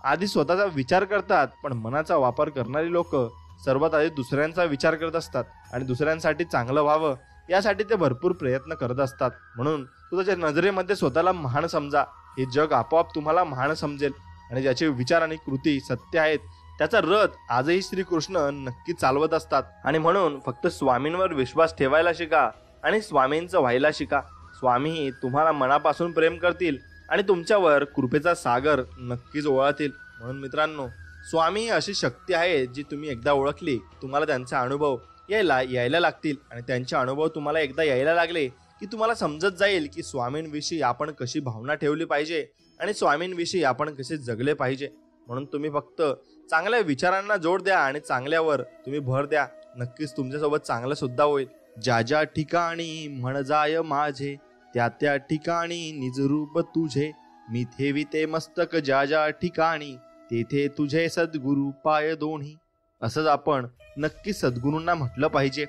आधी स्वतःचा विचार करतात, पण मनाचा वापर करणारी लोक सर्वात आधी दुसऱ्यांचा विचार करत असतात आणि दुसऱ्यांसाठी चांगलं व्हावं यासाठी ते भरपूर प्रयत्न करत असतात. म्हणून तुझ्या नजरेमध्ये स्वतःला महान समजा. हे जग आपोआप तुम्हाला महान समजेल आणि ज्याचे विचार आणि कृती सत्य आहेत त्याचा रथ आजही श्रीकृष्ण नक्की चालवत असतात. आणि म्हणून फक्त स्वामींवर विश्वास ठेवायला शिका आणि स्वामींचं व्हायला शिका. स्वामीही तुम्हाला मनापासून प्रेम करतील आणि तुमच्यावर कृपेचा सागर नक्कीच ओवाळतील. म्हणून मित्रांनो, स्वामी ही अशी शक्ती आहे जी तुम्ही एकदा ओळखली तुम्हाला त्यांचा अनुभव यायला लागतील आणि त्यांचे अनुभव तुम्हाला एकदा यायला लागले की तुम्हाला समजत जाईल की स्वामींविषयी आपण कशी भावना ठेवली पाहिजे आणि स्वामींविषयी आपण कसे जगले पाहिजे. म्हणून तुम्ही फक्त चांगल्या विचारांना जोड द्या आणि चांगल्यावर तुम्ही भर द्या. नक्कीच तुमच्यासोबत चांगलं सुद्धा होईल. ज्या ज्या ठिकाणी म्हण जाय माझे त्या त्या ठिकाणी निजरूप तुझे, मी ठेविते मस्तक ज्या ज्या ठिकाणी तेथे तुझे सद्गुरु पाय दोन्ही. असंच आपण नक्की सद्गुरूंना म्हटलं पाहिजे.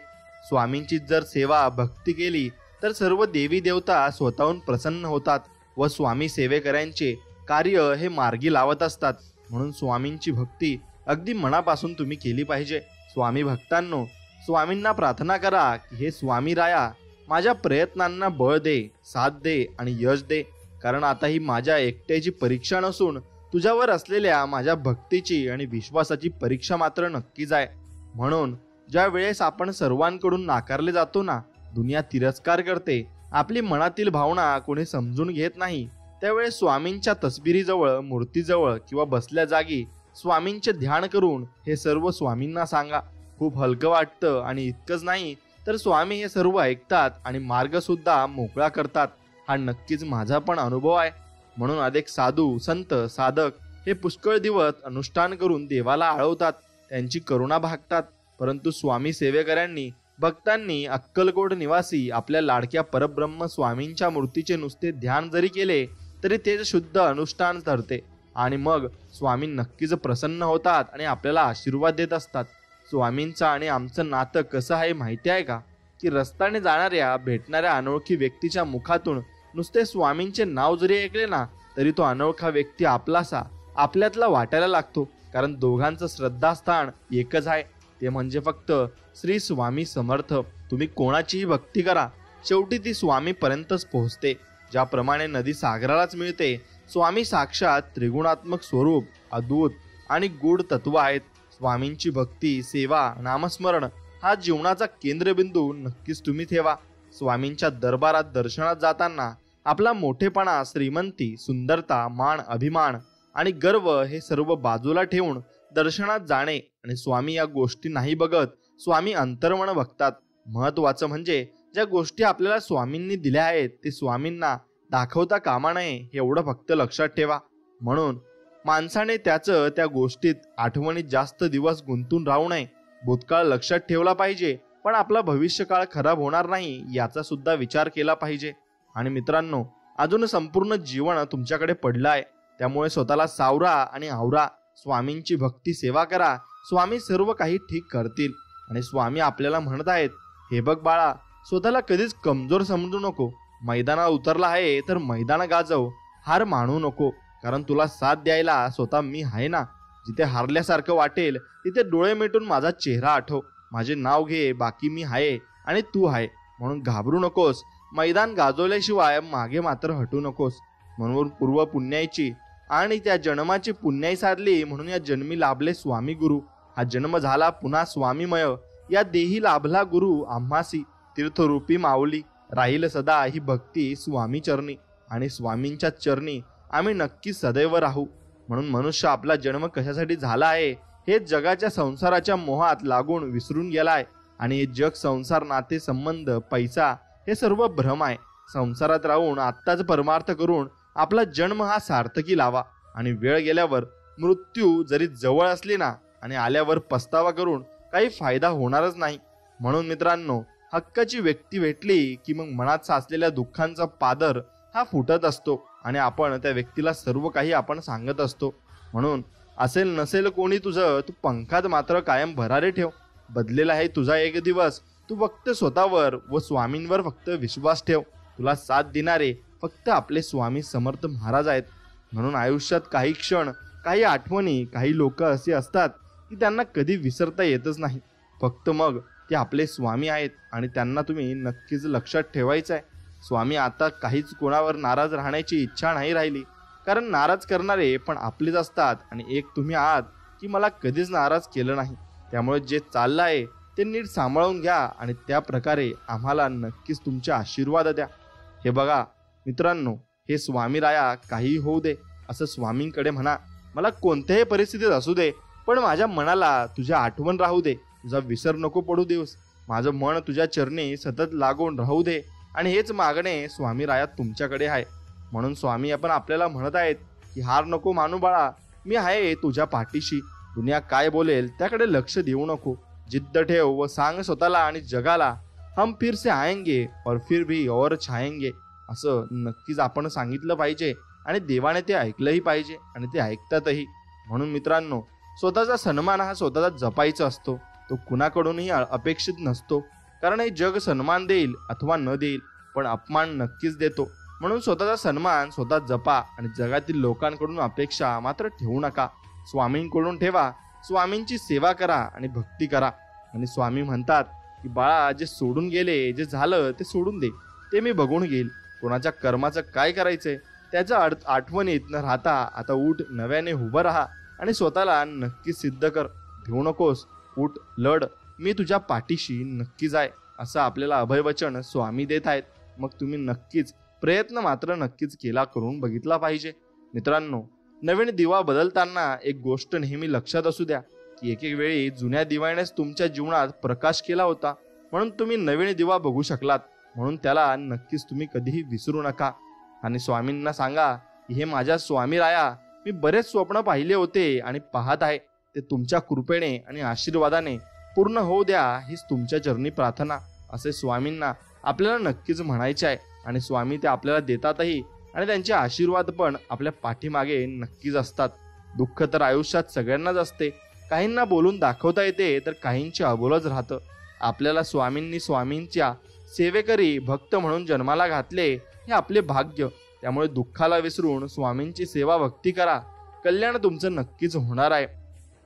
स्वामींची जर सेवा भक्ती केली तर सर्व देवी देवता स्वतःहून प्रसन्न होतात व स्वामी सेवेकऱ्यांचे कार्य हे मार्गी लावत असतात. म्हणून स्वामींची भक्ती अगदी मनापासून तुम्ही केली पाहिजे. स्वामी भक्तांनो, स्वामींना प्रार्थना करा की हे स्वामी राया, माझ्या प्रयत्नांना बळ दे, साथ दे आणि यश दे. कारण आता ही माझ्या एकट्याची परीक्षा नसून तुझ्यावर असलेल्या माझ्या भक्तीची आणि विश्वासाची परीक्षा मात्र नक्कीच आहे. म्हणून ज्या वेळेस आपण सर्वांकडून नाकारले जातो ना, दुनिया तिरस्कार करते, आपली मनातील भावना कोणी समजून घेत नाही, त्यावेळेस स्वामींच्या तसबिरीजवळ, मूर्तीजवळ किंवा बसल्या जागी स्वामींचे ध्यान करून हे सर्व स्वामींना सांगा. खूप हलकं वाटतं आणि इतकंच नाही तर स्वामी हे सर्व ऐकतात आणि मार्ग सुद्धा मोकळा करतात. हा नक्कीच माझा पण अनुभव आहे. म्हणून अनेक साधू, संत, साधक हे पुष्कळ दिवस अनुष्ठान करून देवाला आळवतात, त्यांची करुणा भागतात. परंतु स्वामी सेवेकऱ्यांनी, भक्तांनी अक्कलकोट निवासी आपल्या लाडक्या परब्रह्म स्वामींच्या मूर्तीचे नुसते ध्यान जरी केले तरी ते शुद्ध अनुष्ठान ठरते आणि मग स्वामी नक्कीच प्रसन्न होतात आणि आपल्याला आशीर्वाद देत असतात. स्वामींचं आणि आमचं नातं कसं आहे माहिती आहे का? की रस्त्याने जाणाऱ्या, भेटणाऱ्या अनोळखी व्यक्तीच्या मुखातून नुसते स्वामींचे नाव जरी ऐकले ना तरी तो अनोळखा व्यक्ती आपलासा, आपल्यातला वाटायला लागतो. कारण दोघांचं श्रद्धास्थान एकच आहे, ते म्हणजे फक्त श्री स्वामी समर्थ. तुम्ही कोणाचीही भक्ती करा, शेवटी ती स्वामीपर्यंतच पोहोचते. ज्याप्रमाणे नदी सागरालाच मिळते, स्वामी साक्षात त्रिगुणात्मक स्वरूप, अद्भुत आणि गूढ तत्व आहेत. स्वामींची भक्ती, सेवा, नामस्मरण हा जीवनाचा केंद्रबिंदू नक्कीच तुम्ही ठेवा. स्वामींच्या दरबारात दर्शनात जाताना आपला मोठेपणा, श्रीमंती, सुंदरता, मान, अभिमान आणि गर्व हे सर्व बाजूला ठेवून दर्शनात जाणे. आणि स्वामी या गोष्टी नाही बघत, स्वामी अंतर्मन बघतात. महत्वाचं म्हणजे ज्या गोष्टी आपल्याला स्वामींनी दिल्या आहेत ते स्वामींना दाखवता कामा नये, एवढं फक्त लक्षात ठेवा. म्हणून माणसाने त्या गोष्टीत, आठवणीत जास्त दिवस गुंतून राहू नये. भूतकाळ लक्षात ठेवला पाहिजे, पण आपला भविष्यकाळ खराब होणार नाही याचा सुद्धा विचार केला पाहिजे. आणि मित्रांनो, अजून संपूर्ण जीवन तुमच्याकडे पडलं आहे, त्यामुळे स्वतःला सावरा आणि आवरा. स्वामींची भक्ती, सेवा करा. स्वामी सर्व काही ठीक करतील. आणि स्वामी आपल्याला म्हणत आहेत, हे बघ बाळा, स्वतःला कधीच कमजोर समजू नको. मैदानात उतरला आहे तर मैदान गाजव, हार मानू नको. कारण तुला साथ द्यायला स्वतः मी आहे ना. जिथे हारल्यासारखं वाटेल तिथे डोळे मिटून माझा चेहरा आठव, माझे नाव घे, बाकी मी आहे आणि तू आहे. म्हणून घाबरू नकोस. मैदान गाजवल्याशिवाय मागे मात्र हटू नकोस. म्हणून पूर्व पुण्याईची आणि त्या जन्माची पुण्याई साधली म्हणून या जन्मी लाभले स्वामी गुरु. हा जन्म झाला पुन्हा स्वामीमय, या देही लाभला गुरु आम्हासी. तीर्थरूपी माऊली राहील सदा ही भक्ती स्वामी चरणी. आणि स्वामींच्या चरणी आम्ही नक्की सदैव राहू. म्हणून मनुष्य आपला जन्म कशासाठी झाला आहे हे जगाच्या संसाराच्या मोहात लागून विसरून गेलाय. आणि हे जग, संसार, नाते, संबंध, पैसा हे सर्व भ्रम आहे. संसारात राहून आत्ताच परमार्थ करून आपला जन्म हा सार्थकी लावा. आणि वेळ गेल्यावर, मृत्यू जरी जवळ असली ना आणि आल्यावर पस्तावा करून काही फायदा होणारच नाही. म्हणून मित्रांनो, हक्काची व्यक्ती भेटली की मग मनात साचलेल्या दुःखांचा पादर हा फुटत असतो आणि आपण त्या व्यक्तीला सर्व काही आपण सांगत असतो. म्हणून असेल नसेल कोणी तुझं, तू पंखात मात्र कायम भरारे ठेव. बदलेला आहे तुझा एक दिवस. तू फक्त स्वतःवर व स्वामींवर फक्त विश्वास ठेव. तुला साथ देणारे फक्त आपले स्वामी समर्थ महाराज आहेत. म्हणून आयुष्यात काही क्षण काही आठवणी, काही लोक असे असतात की त्यांना कधी विसरता येतच नाही. फक्त मग ते आपले स्वामी आहेत आणि त्यांना तुम्ही नक्कीच लक्षात ठेवायचं आहे. स्वामी आता काहीच कोणावर नाराज राहण्याची इच्छा नाही राहिली, कारण नाराज करणारे पण आपलेच असतात आणि एक तुम्ही आहात की मला कधीच नाराज केलं नाही. त्यामुळे जे चाललं आहे ते नीट सांभाळून घ्या आणि त्या प्रकारे आम्हाला नक्कीच तुमचे आशीर्वाद द्या. हे बघा मित्रांनो, हे स्वामीराया काही होऊ दे असं स्वामींकडे म्हणा. मला कोणत्याही परिस्थितीत असू दे, पण माझ्या मनाला तुझ्या आठवण राहू दे, तुझा विसर नको पडू देऊस. माझं मन तुझ्या चरणी सतत लागून राहू दे. आणि हेच मागणे स्वामीराया तुमच्याकडे आहे. म्हणून स्वामी आपण आपल्याला म्हणत आहेत की हार नको मानू बाळा, मी आहे तुझ्या पाठीशी. दुनिया काय बोलेल त्याकडे लक्ष देऊ नको. जिद्द ठेव व सांग स्वतःला आणि जगाला, हम फिर से आएंगे और फिर भी और छाएंगे. असं नक्कीच आपण सांगितलं पाहिजे आणि देवाने ते ऐकलंही पाहिजे आणि ते ऐकतातही. म्हणून मित्रांनो, स्वतःचा सन्मान हा स्वतःचा जपायचा असतो. तो कुणाकडूनही अपेक्षित नसतो, कारण हे जग सन्मान देईल अथवा न देईल, पण अपमान नक्कीच देतो. म्हणून स्वतःचा सन्मान स्वतः जपा आणि जगातील लोकांकडून अपेक्षा मात्र ठेवू नका. स्वामींकडून ठेवा. स्वामींची सेवा करा आणि भक्ती करा. आणि स्वामी म्हणतात की बाळा, जे सोडून गेले, जे झालं ते सोडून दे, ते मी बघून घेईल. कोणाच्या कर्माचं काय करायचंय त्याच्या आठवणीत न राहता आता उठ, नव्याने उभं राहा आणि स्वतःला नक्की सिद्ध कर. भिवू नकोस, उठ, लढ, मी तुझ्या पाठीशी नक्कीच आहे असं आपल्याला अभयवचन स्वामी देत आहेत. मग तुम्ही नक्कीच प्रयत्न मात्र नक्कीच केला करून बघितला पाहिजे. मित्रांनो, नवीन दिवा बदलताना एक गोष्ट नेहमी लक्षात असू द्या की एक वेळी जुन्या दिव्यानेच तुमच्या जीवनात प्रकाश केला होता, म्हणून तुम्ही नवीन दिवा बघू शकलात. म्हणून त्याला नक्कीच तुम्ही कधीही विसरू नका. आणि स्वामींना सांगा की हे माझ्या स्वामीराया, मी बरेच स्वप्न पाहिले होते आणि पाहत आहे, ते तुमच्या कृपेने आणि आशीर्वादाने पूर्ण होऊ द्या, हीच तुमच्या चरणी प्रार्थना. असे स्वामींना आपल्याला नक्कीच म्हणायचे आहे. आणि स्वामी ते आपल्याला देतातही आणि त्यांचे आशीर्वाद पण आपल्या पाठीमागे नक्कीच असतात. दुःख तर आयुष्यात सगळ्यांनाच असते. काहींना बोलून दाखवता येते तर काहींचे अबोलच राहतं. आपल्याला स्वामींनी स्वामींच्या सेवेकरी भक्त म्हणून जन्माला घातले, हे आपले भाग्य. त्यामुळे दुःखाला विसरून स्वामींची सेवा भक्ती करा. कल्याण तुमचं नक्कीच होणार आहे.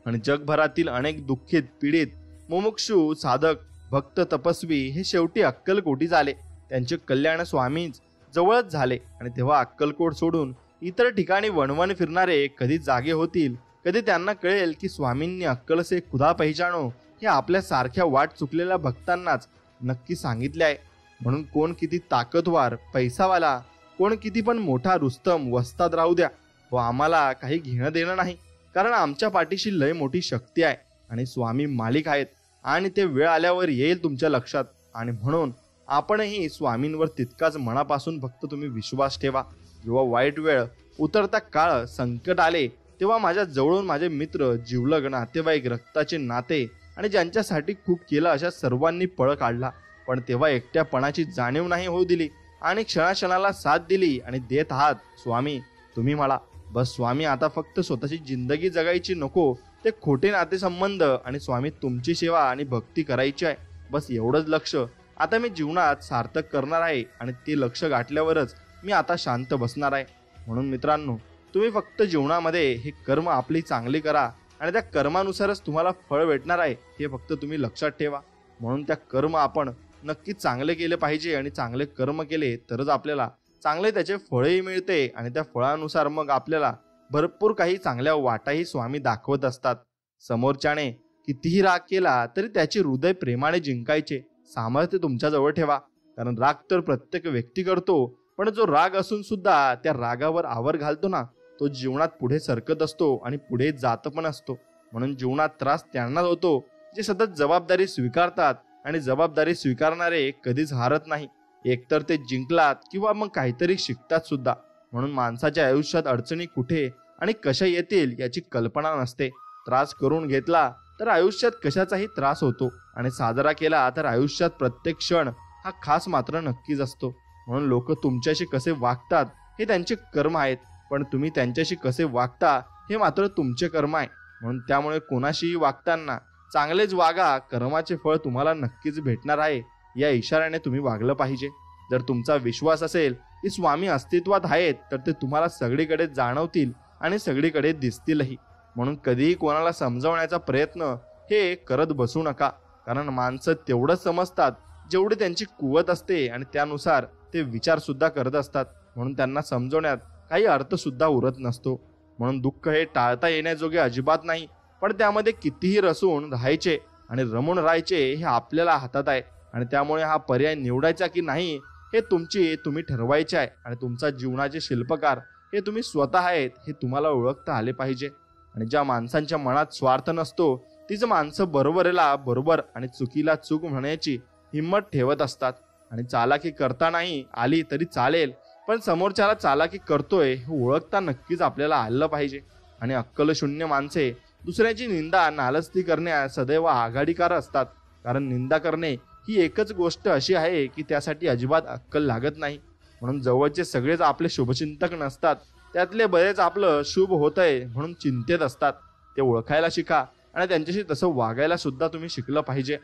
आणि जगभरातील अनेक दुःखित, पीडित, मुमुक्षु, साधक, भक्त, तपस्वी हे शेवटी अक्कलकोटी झाले. त्यांचे कल्याण स्वामींच जवळच झाले. आणि तेव्हा अक्कलकोट सोडून इतर ठिकाणी वणवण फिरणारे कधी जागे होतील, कधी त्यांना कळेल की स्वामींनी अक्कल से खुदा पहिचानो हे आपल्या सारख्या वाट चुकलेल्या भक्तांनाच नक्की सांगितले आहे. म्हणून कोण किती ताकदवार, पैसावाला, कोण किती पण मोठा रुस्तम वस्ताद राहू द्या, व आम्हाला काही घेणं देणं नाही. कारण आमच्या पाठीशी लय मोठी शक्ती आहे आणि स्वामी मालिक आहेत आणि ते वेळ आल्यावर येईल तुमच्या लक्षात. आणि म्हणून आपणही स्वामींवर तितकाच मनापासून फक्त तुम्ही विश्वास ठेवा. जेव्हा वाईट वेळ, उतरता काळ, संकट आले, तेव्हा माझ्या जवळून माझे मित्र, जिवलग, नातेवाईक, रक्ताचे नाते आणि ज्यांच्यासाठी खूप केलं अशा सर्वांनी पळ काढला. पण तेव्हा एकट्यापणाची जाणीव नाही होऊ दिली आणि क्षणाक्षणाला साथ दिली आणि देत आहात स्वामी तुम्ही मला. बस स्वामी, आता फक्त स्वतःची जिंदगी जगायची नको, ते खोटे नातेसंबंध आणि स्वामी तुमची सेवा आणि भक्ती करायची आहे. बस एवढंच लक्ष आता मी जीवनात सार्थक करणार आहे आणि ते लक्ष गाठल्यावरच मी आता शांत बसणार आहे. म्हणून मित्रांनो, तुम्ही फक्त जीवनामध्ये हे कर्म आपली चांगली करा आणि त्या कर्मानुसारच तुम्हाला फळ भेटणार आहे, हे फक्त तुम्ही लक्षात ठेवा. म्हणून त्या कर्म आपण नक्कीच चांगले केले पाहिजे आणि चांगले कर्म केले तरच आपल्याला चांगले त्याचे फळही मिळते आणि त्या फळानुसार मग आपल्याला भरपूर काही चांगल्या वाटाही स्वामी दाखवत असतात. समोरच्याने कितीही राग केला तरी त्याचे हृदय प्रेमाने जिंकायचे सामर्थ्य तुमच्याजवळ ठेवा. कारण राग तर प्रत्येक व्यक्ती करतो, पण जो राग असून सुद्धा त्या रागावर आवर घालतो ना, तो जीवनात पुढे सरकत असतो आणि पुढे जात पण असतो. म्हणून जीवनात त्रास त्यांनाच होतो जे सतत जबाबदारी स्वीकारतात आणि जबाबदारी स्वीकारणारे कधीच हारत नाही. एकतर ते जिंकलात किंवा मग काहीतरी शिकतात सुद्धा. म्हणून माणसाच्या आयुष्यात अडचणी कुठे आणि कशा येतील याची कल्पना नसते. त्रास करून घेतला तर आयुष्यात कशाचाही त्रास होतो आणि साजरा केला तर आयुष्यात प्रत्येक क्षण हा खास मात्र नक्कीच असतो. म्हणून लोक तुमच्याशी कसे वागतात हे त्यांचे कर्म आहेत, पण तुम्ही त्यांच्याशी कसे वागता हे मात्र तुमचे कर्म आहे. म्हणून त्यामुळे कोणाशीही वागताना चांगलेच वागा, कर्माचे फळ तुम्हाला नक्कीच भेटणार आहे या इशाऱ्याने तुम्ही वागलं पाहिजे. जर तुमचा विश्वास असेल की स्वामी अस्तित्वात आहेत तर ते तुम्हाला सगळीकडे जाणवतील आणि सगळीकडे दिसतीलही. म्हणून कधीही कोणाला समजावण्याचा प्रयत्न हे करत बसू नका, कारण माणसं तेवढंच समजतात जेवढी त्यांची कुवत असते आणि त्यानुसार ते विचार सुद्धा करत असतात. म्हणून त्यांना समजवण्यात काही अर्थ सुद्धा उरत नसतो. म्हणून दुःख हे टाळता येण्याजोगे अजिबात नाही, पण त्यामध्ये कितीही रसून राहायचे आणि रमून राहायचे हे आपल्याला हातात आहे. आणि त्यामुळे हा पर्याय निवडायचा की नाही हे तुम्ही ठरवायचे आहे. आणि तुमचा जीवनाचे शिल्पकार हे तुम्ही स्वतः आहेत हे तुम्हाला ओळखता आले पाहिजे. आणि ज्या माणसांच्या मनात स्वार्थ नसतो तीच माणसं बरोबरीला बरोबर आणि चुकीला चूक म्हणण्याची हिंमत ठेवत असतात. आणि चालाकी करता नाही आली तरी चालेल, पण समोरच्याला चालाकी करतोय हे ओळखता नक्कीच आपल्याला आलं पाहिजे. आणि अक्कलशून्य माणसे दुसऱ्याची निंदा नालस्ती करण्यास सदैव आघाडीकार असतात, कारण निंदा करणे ही एकच गोष्ट अशी आहे की त्यासाठी अजिबात अक्कल लागत नाही. म्हणून जवळचे सगळेच आपले शुभचिंतक नसतात, त्यातले बरेच आपलं शुभ होतंय म्हणून चिंतेत असतात. ते ओळखायला शिका आणि त्यांच्याशी तसं वागायला सुद्धा तुम्ही शिकलं पाहिजे.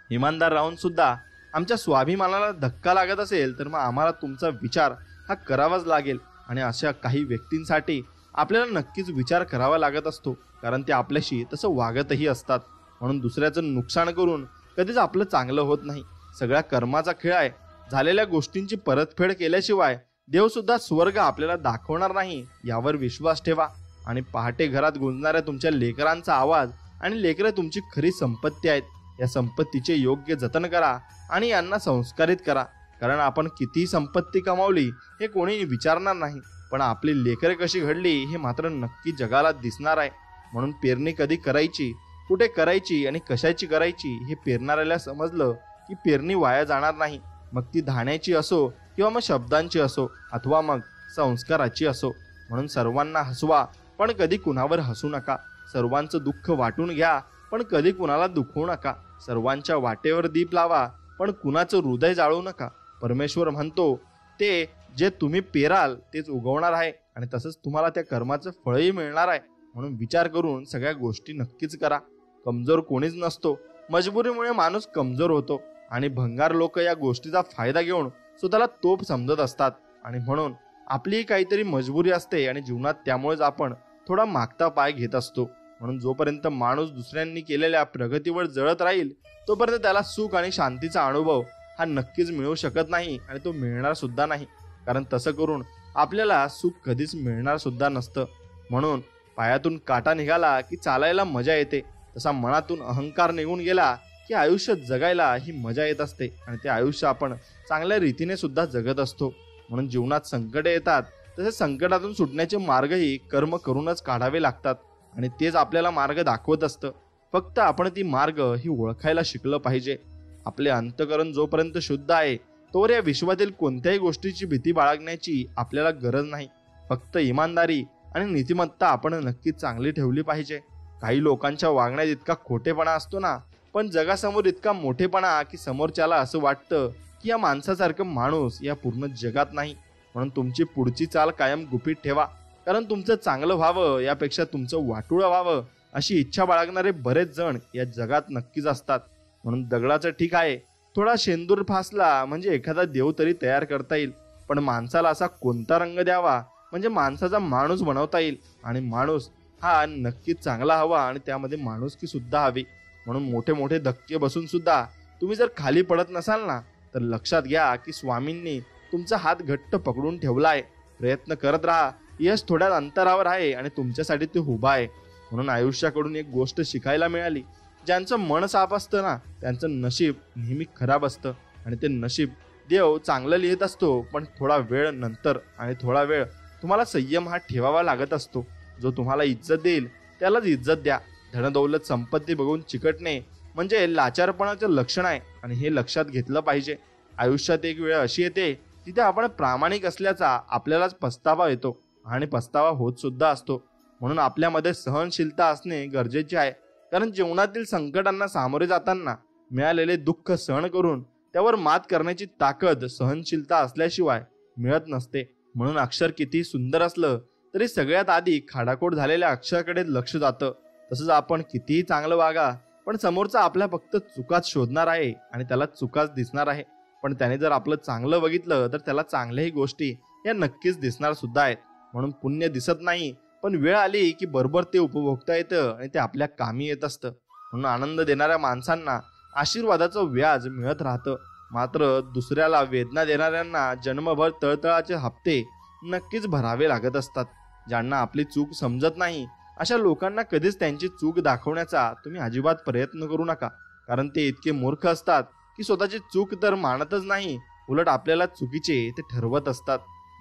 इमानदार राहून सुद्धा आमच्या स्वाभिमानाला धक्का लागत असेल तर मग आम्हाला तुमचा विचार हा करावाच लागेल. आणि अशा काही व्यक्तींसाठी आपल्याला नक्कीच विचार करावा लागत असतो, कारण ते आपल्याशी तसं वागतही असतात. म्हणून दुसऱ्याचं नुकसान करून कधीच आपलं चांगलं होत नाही. सगळ्या कर्माचा खेळ आहे. झालेल्या गोष्टींची परतफेड केल्याशिवाय देव सुद्धा स्वर्ग आपल्याला दाखवणार नाही यावर विश्वास ठेवा. आणि पहाटे घरात गुंजणाऱ्या तुमच्या लेकरांचा आवाज आणि लेकरं तुमची खरी संपत्ती आहेत. या संपत्तीचे योग्य जतन करा आणि यांना संस्कारित करा, कारण आपण किती संपत्ती कमावली हे कोणी विचारणार नाही, पण आपली लेकरे कशी घडली हे मात्र नक्की जगाला दिसणार आहे. म्हणून पेरणी कधी करायची, कुठे करायची आणि कशाची करायची हे पेरणाऱ्याला समजलं की पेरणी वाया जाणार नाही. मग ती धान्याची असो किंवा मग शब्दांची असो अथवा मग संस्काराची असो. म्हणून सर्वांना हसवा, पण कधी कुणावर हसू नका. सर्वांचं दुःख वाटून घ्या, पण कधी कुणाला दुखवू नका. सर्वांच्या वाटेवर दीप लावा, पण कुणाचं हृदय जाळू नका. परमेश्वर म्हणतो ते जे तुम्ही पेराल तेच उगवणार आहे आणि तसंच तुम्हाला त्या कर्माचं फळही मिळणार आहे. म्हणून विचार करून सगळ्या गोष्टी नक्कीच करा. कमजोर कोणीच नसतो, मजबुरीमुळे माणूस कमजोर होतो. आणि भंगार लोक या गोष्टीचा फायदा घेऊन स्वतःला तोप समजत असतात. आणि म्हणून आपली काहीतरी मजबुरी असते आणि जीवनात त्यामुळेच आपण थोडा मागता पाय घेत असतो. म्हणून जोपर्यंत माणूस दुसऱ्यांनी केलेल्या प्रगतीवर जळत राहील तोपर्यंत त्याला सुख आणि शांतीचा अनुभव हा नक्कीच मिळू शकत नाही आणि तो मिळणार सुद्धा नाही, कारण तसं करून आपल्याला सुख कधीच मिळणार सुद्धा नसतं. म्हणून पायातून काटा निघाला की चालायला मजा येते, तसा मनातून अहंकार निघून गेला की आयुष्य जगायला ही मजा येत असते आणि ते आयुष्य आपण चांगल्या रीतीने सुद्धा जगत असतो. म्हणून जीवनात संकटे येतात, तसे संकटातून सुटण्याचे मार्गही कर्म करूनच काढावे लागतात आणि तेच आपल्याला मार्ग दाखवत असतं. फक्त आपण ती मार्ग ही ओळखायला शिकलं पाहिजे. आपले अंतःकरण जोपर्यंत शुद्ध आहे तोवर या विश्वातील कोणत्याही गोष्टीची भीती बाळगण्याची आपल्याला गरज नाही. फक्त इमानदारी आणि नीतिमत्ता आपण नक्कीच चांगली ठेवली पाहिजे. काही लोकांच्या वागण्यात इतका खोटेपणा असतो ना, पण जगासमोर इतका मोठेपणा की समोरच्याला असं वाटतं की या माणसासारखं माणूस या पूर्ण जगात नाही. म्हणून तुमची पुढची चाल कायम गुपित ठेवा, कारण तुमचं चांगलं व्हावं यापेक्षा तुमचं वाटोळं व्हावं अशी इच्छा बाळगणारे बरेच जण या जगात नक्कीच असतात. म्हणून दगडाचं ठीक आहे, थोडा शेंदूर फासला म्हणजे एखादा देव तरी तयार करता येईल, पण माणसाला असा कोणता रंग द्यावा म्हणजे माणसाचा माणूस बनवता येईल. आणि माणूस हा नक्कीच चांगला हवा आणि त्यामध्ये माणुसकी सुद्धा हवी. म्हणून मोठे मोठे धक्के बसून सुद्धा तुम्ही जर खाली पडत नसाल ना, तर लक्षात घ्या की स्वामींनी तुमचा हात घट्ट पकडून ठेवला आहे. प्रयत्न करत राहा, यश थोड्या अंतरावर आहे आणि तुमच्यासाठी ते उभा आहे. म्हणून आयुष्याकडून एक गोष्ट शिकायला मिळाली, ज्यांचं मन साफ असतं ना त्यांचं नशीब नेहमी खराब असतं आणि ते नशीब देव चांगलं लिहित असतो, पण थोडा वेळ नंतर आणि थोडा वेळ तुम्हाला संयम हा ठेवावा लागत असतो. जो तुम्हाला इज्जत देईल त्यालाच इज्जत द्या. धनदौलत संपत्ती बघून चिकटणे म्हणजे लाचारपणाचं लक्षण आहे आणि हे लक्षात घेतलं पाहिजे. आयुष्यात एक वेळ अशी येते जिथे आपण प्रामाणिक असल्याचा आपल्यालाच पस्तावा येतो आणि पस्तावा होत सुद्धा असतो. म्हणून आपल्यामध्ये सहनशीलता असणे गरजेचे आहे, कारण जीवनातील संकटांना सामोरे जाताना मिळालेले दुःख सहन करून त्यावर मात करण्याची ताकद सहनशीलता असल्याशिवाय मिळत नसते. म्हणून अक्षर किती सुंदर असलं तरी सगळ्यात आधी खाडाखोड झालेल्या अक्षराकडे लक्ष जातं. तसंच आपण कितीही चांगलं वागा, पण समोरचा आपल्या फक्त चुकाच शोधणार आहे आणि त्याला चुकाच दिसणार आहे. पण त्याने जर आपलं चांगलं बघितलं तर त्याला चांगल्याही गोष्टी या नक्कीच दिसणार सुद्धा आहेत. म्हणून पुण्य दिसत नाही, पण वेळ आली की बरोबर ते उपभोगता येतं आणि ते आपल्या कामी येत असतं. म्हणून आनंद देणाऱ्या माणसांना आशीर्वादाचं व्याज मिळत राहतं, मात्र दुसऱ्याला वेदना देणाऱ्यांना जन्मभर तळतळाचे हप्ते नक्कीच भरावे लागत असतात. ज्यांना आपली चूक समजत नाही अशा लोकांना कधीच त्यांची चूक दाखवण्याचा तुम्ही अजिबात प्रयत्न करू नका, कारण ते इतके मूर्ख असतात की स्वतःची चूक तर मानतच नाही, उलट आपल्याला चुकीचे ते ठरवत असतात.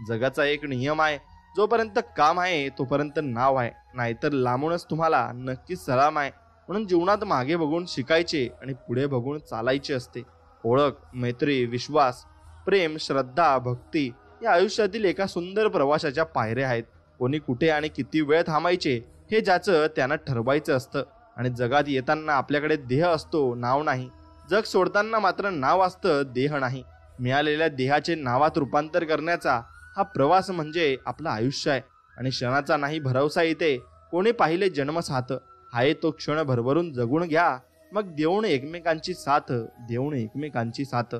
जगाचा एक नियम आहे, जोपर्यंत काम आहे तोपर्यंत नाव आहे, नाहीतर लांबूनच तुम्हाला नक्कीच सलाम आहे. म्हणून जीवनात मागे बघून शिकायचे आणि पुढे बघून चालायचे असते. ओळख, मैत्री, विश्वास, प्रेम, श्रद्धा, भक्ती या आयुष्यातील एका सुंदर प्रवासाच्या पायऱ्या आहेत. कोणी कुठे आणि किती वेळ थांबायचे हे ज्याचं त्यानं ठरवायचं असतं. आणि जगात येताना आपल्याकडे देह असतो, नाव नाही. जग सोडताना मात्र नाव असतं, देह नाही. मिळालेल्या देहाचे नावात रूपांतर करण्याचा हा प्रवास म्हणजे आपलं आयुष्य आहे. आणि क्षणाचा नाही भरवसा येते. कोणी पाहिले जन्म साथ आहे तो क्षण भरभरून जगून घ्या, मग देऊन एकमेकांची साथ, देऊन एकमेकांची साथ.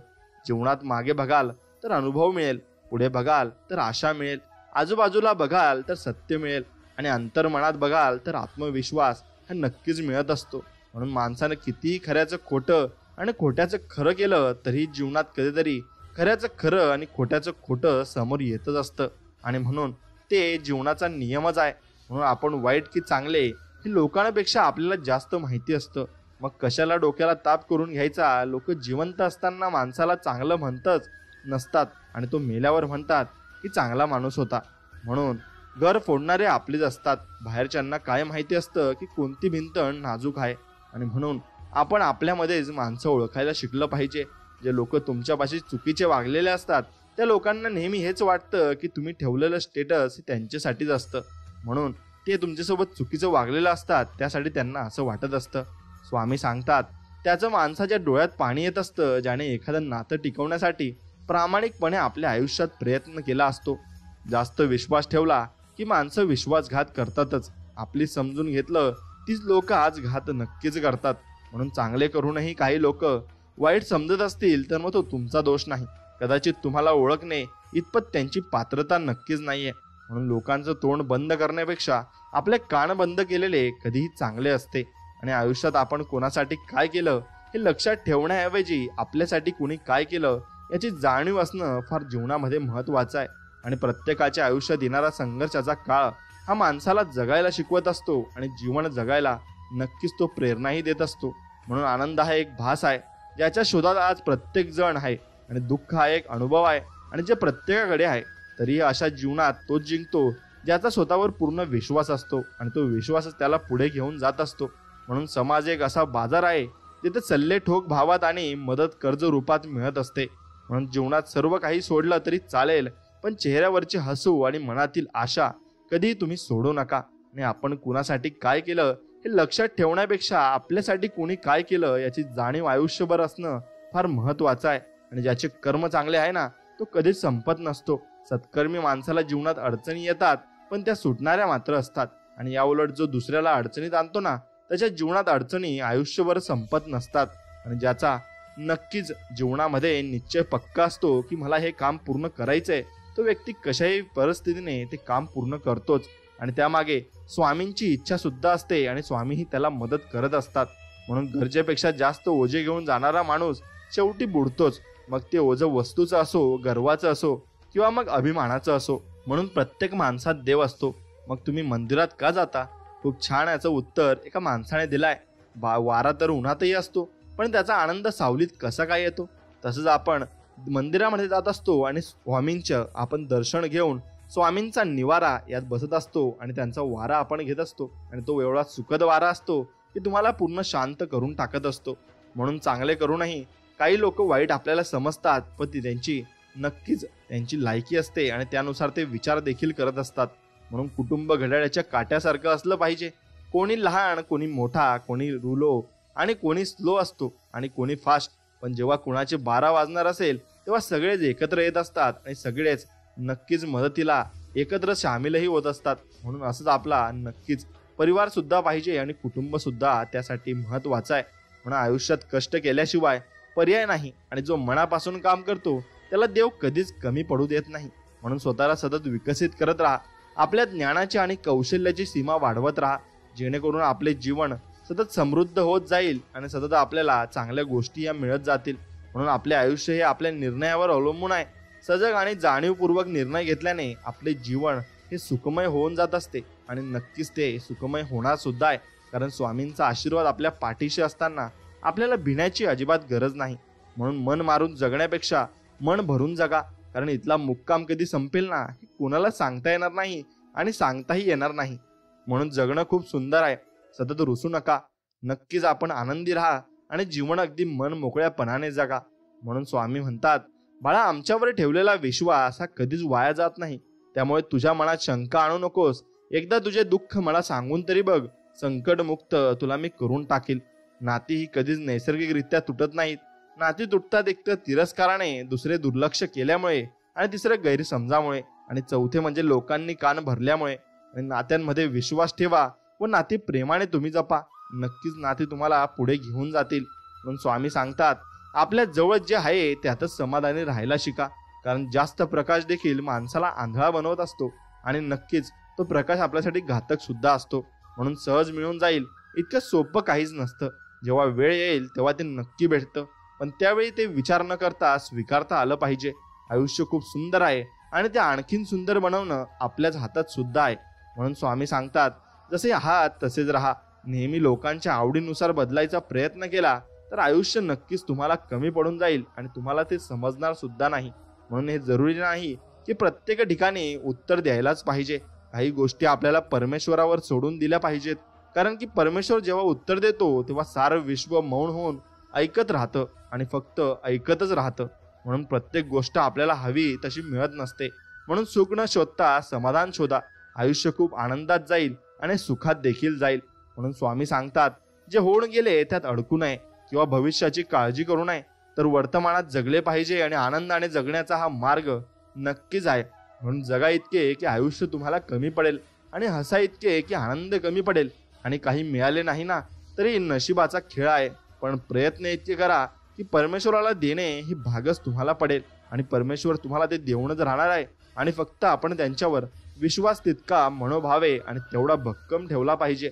जीवनात मागे बघाल तर अनुभव मिळेल, पुढे बघाल तर आशा मिळेल, आजूबाजूला बघाल तर सत्य मिळेल आणि अंतर्मनात बघाल तर आत्मविश्वास हा नक्कीच मिळत असतो. म्हणून माणसानं कितीही खऱ्याचं खोटं आणि खोट्याचं खरं केलं तरी जीवनात कधीतरी खऱ्याचं खरं आणि खोट्याचं खोटं समोर येतच असतं. आणि म्हणून ते जीवनाचा नियमच आहे. म्हणून आपण वाईट की चांगले हे लोकांपेक्षा आपल्याला जास्त माहिती असतं. मग कशाला डोक्याला ताप करून घ्यायचा. लोक जिवंत असताना माणसाला चांगलं म्हणतच नसतात आणि तो मेल्यावर म्हणतात की चांगला माणूस होता. म्हणून घर फोडणारे आपलेच असतात. बाहेरच्यांना काय माहिती असतं की कोणती भिंत नाजूक आहे. आणि म्हणून आपण आपल्यामध्येच माणसं ओळखायला शिकलं पाहिजे. जे लोक तुमच्यापाशी चुकीचे वागलेले असतात त्या लोकांना नेहमी हेच वाटतं की तुम्ही ठेवलेलं स्टेटस हे त्यांच्यासाठीच असतं, म्हणून ते तुमच्यासोबत चुकीचं वागलेलं असतात, त्यासाठी त्यांना असं वाटत असतं. स्वामी सांगतात त्याचं माणसाच्या डोळ्यात पाणी येत असतं ज्याने एखादं नातं टिकवण्यासाठी प्रामाणिकपणे आपल्या आयुष्यात प्रयत्न केला असतो. जास्त विश्वास ठेवला की माणसं विश्वासघात करतातच. आपली समजून घेतलं तीच लोक आज घात नक्कीच करतात. म्हणून चांगले करूनही काही लोक वाईट समजत असतील तर मग तो तुमचा दोष नाही, कदाचित तुम्हाला ओळखणे इतपत त्यांची पात्रता नक्कीच नाहीये. म्हणून लोकांचं तोंड बंद करण्यापेक्षा आपले कान बंद केलेले कधीही चांगले असते. आणि आयुष्यात आपण कोणासाठी काय केलं हे लक्षात ठेवण्याऐवजी आपल्यासाठी कोणी काय केलं याची जाणीव असणं फार जीवनामध्ये महत्वाचं आहे. आणि प्रत्येकाच्या आयुष्यात येणारा संघर्षाचा काळ हा माणसाला जगायला शिकवत असतो आणि जीवन जगायला नक्कीच तो प्रेरणाही देत असतो. म्हणून आनंद हा एक भास आहे ज्याच्या शोधात आज प्रत्येक जण आहे, आणि दुःख हा एक अनुभव आहे आणि जे प्रत्येकाकडे आहे. तरीही अशा जीवनात तोच जिंकतो ज्याचा स्वतःवर पूर्ण विश्वास असतो आणि तो विश्वासच त्याला पुढे घेऊन जात असतो. म्हणून समाज एक असा बाजार आहे जिथे सल्ले ठोक भावात आणि मदत कर्ज रूपात मिळत असते. म्हणून जीवनात सर्व काही सोडलं तरी चालेल, पण चेहऱ्यावरचे हसू आणि मनातील आशा कधी तुम्ही सोडू नका. आणि आपण कुणासाठी काय केलं हे लक्षात ठेवण्यापेक्षा आपल्यासाठी कोणी काय केलं याची जाणीव आयुष्यभर असणं फार महत्वाचं आहे. आणि ज्याचे कर्म चांगले आहे ना तो कधीच संपत नसतो. सत्कर्मी माणसाला जीवनात अडचणी येतात पण त्या सुटणाऱ्या मात्र असतात. आणि याउलट जो दुसऱ्याला अडचणीत आणतो ना त्याच्या जीवनात अडचणी आयुष्यभर संपत नसतात. आणि ज्याचा नक्कीच जीवनामध्ये निश्चय पक्का असतो की मला हे काम पूर्ण करायचंय, तो व्यक्ती कशाही परिस्थितीने ते काम पूर्ण करतोच. आणि त्यामागे स्वामींची इच्छा सुद्धा असते आणि स्वामीही त्याला मदत करत असतात. म्हणून गरजेपेक्षा जास्त ओझे घेऊन जाणारा माणूस शेवटी बुडतोच. मग ते ओझं वस्तूचं असो, गर्वाचं असो किंवा मग अभिमानाचं असो. म्हणून प्रत्येक माणसात देव असतो. मग तुम्ही मंदिरात का जाता? खूप छान याचं उत्तर एका माणसाने दिलाय. वारा तर उन्हातही असतो, पण त्याचा आनंद सावलीत कसा काय येतो? तसंच आपण मंदिरामध्ये जात असतो आणि स्वामींचं आपण दर्शन घेऊन स्वामींचा निवारा यात बसत असतो आणि त्यांचा वारा आपण घेत असतो. आणि तो एवढा सुखद वारा असतो की तुम्हाला पूर्ण शांत करून टाकत असतो. म्हणून चांगले करूनही काही लोक वाईट आपल्याला समजतात, पण ती त्यांची लायकी असते आणि त्यानुसार ते विचार देखील करत असतात. म्हणून कुटुंब घड्याळाच्या काट्यासारखं असलं पाहिजे. कोणी लहान, कोणी मोठा, कोणी रुलो आणि कोणी स्लो असतो आणि कोणी फास्ट. पण जेव्हा कुणाचे 12 वाजणार असेल तेव्हा सगळेच एकत्र येत असतात आणि सगळेच नक्कीच मदतीला एकत्र सामीलही होत असतात. म्हणून असंच आपला नक्कीच परिवार सुद्धा पाहिजे आणि कुटुंब सुद्धा त्यासाठी महत्वाचं आहे. म्हणून आयुष्यात कष्ट केल्याशिवाय पर्याय नाही. आणि जो मनापासून काम करतो त्याला देव कधीच कमी पडू देत नाही. म्हणून स्वतःला सतत विकसित करत राहा. आपल्या ज्ञानाची आणि कौशल्याची सीमा वाढवत राहा, जेणेकरून आपले जीवन सतत समृद्ध होत जाईल आणि सतत आपल्याला चांगल्या गोष्टी या मिळत जातील. म्हणून आपले आयुष्य हे आपल्या निर्णयावर अवलंबून आहे. सजग आणि जाणीवपूर्वक निर्णय घेतल्याने आपले जीवन हे सुखमय होऊन जात असते आणि नक्कीच ते सुखमय होणार सुद्धा आहे. कारण स्वामींचा आशीर्वाद आपल्या पाठीशी असताना आपल्याला भिण्याची अजिबात गरज नाही. म्हणून मन मारून जगण्यापेक्षा मन भरून जगा, कारण इथला मुक्काम कधी संपेल ना हे कोणाला सांगता येणार नाही आणि सांगताही येणार नाही. म्हणून जगणं खूप सुंदर आहे. सतत रुसू नका, नक्कीच आपण आनंदी राहा आणि जीवन अगदी मन मोकळ्यापणाने जगा. म्हणून स्वामी म्हणतात, बाळा, आमच्यावर ठेवलेला विश्वास हा कधीच वाया जात नाही. त्यामुळे तुझ्या मनात शंका आणू नकोस. एकदा तुझे दुःख मला सांगून तरी बघ. संकटमुक्त तुला मी करून टाकील. नाती ही कधीच नैसर्गिकरित्या तुटत नाहीत. नाती तुटतात एक तर तिरस्काराने, दुसरे दुर्लक्ष केल्यामुळे आणि तिसरे गैरसमजामुळे आणि चौथे म्हणजे लोकांनी कान भरल्यामुळे. आणि नात्यांमध्ये विश्वास ठेवा व नाती प्रेमाने तुम्ही जपा. नक्कीच नाती तुम्हाला पुढे घेऊन जातील. म्हणून स्वामी सांगतात, आपल्या जवळ जे आहे त्यातच समाधानी राहायला शिका, कारण जास्त प्रकाश देखील माणसाला आंधळा बनवत असतो आणि नक्कीच तो प्रकाश आपल्यासाठी घातक सुद्धा असतो. म्हणून सहज मिळून जाईल इतकं सोपं काहीच नसतं. जेव्हा वेळ येईल तेव्हा ते नक्की भेटतं, पण त्यावेळी ते विचार न करता स्वीकारता आलं पाहिजे. आयुष्य खूप सुंदर आहे आणि ते आणखीन सुंदर बनवणं आपल्याच हातात सुद्धा आहे. म्हणून स्वामी सांगतात, जसे आहात तसेच राहा. नेहमी लोकांच्या आवडीनुसार बदलायचा प्रयत्न केला तर आयुष्य नक्कीच तुम्हाला कमी पडून जाईल आणि तुम्हाला ते समजणार सुद्धा नाही. म्हणून हे जरुरी नाही की प्रत्येक ठिकाणी उत्तर द्यायलाच पाहिजे. काही गोष्टी आपल्याला परमेश्वरावर सोडून दिल्या पाहिजेत, कारण की परमेश्वर जेव्हा उत्तर देतो तेव्हा सारं विश्व मौन होऊन ऐकत राहतं आणि फक्त ऐकतच राहतं. म्हणून प्रत्येक गोष्ट आपल्याला हवी तशी मिळत नसते. म्हणून सुख न शोधता समाधान शोधा. आयुष्य खूप आनंदात जाईल आणि सुखात देखील जाईल. म्हणून स्वामी सांगतात, जे होऊन गेले त्यात अडकू नये किंवा भविष्याची काळजी करू नये, तर वर्तमानात जगले पाहिजे आणि आनंदाने जगण्याचा हा मार्ग नक्कीच आहे. म्हणून जगा इतके की आयुष्य तुम्हाला कमी पडेल आणि हसा इतके की आनंद कमी पडेल. आणि काही मिळाले नाही ना तरी नशिबाचा खेळ आहे, पण प्रयत्न इतके करा की परमेश्वराला देणे ही भागच तुम्हाला पडेल आणि परमेश्वर तुम्हाला ते देऊनच राहणार आहे. आणि फक्त आपण त्यांच्यावर विश्वास तितका मनोभावे आणि तेवढा भक्कम ठेवला पाहिजे.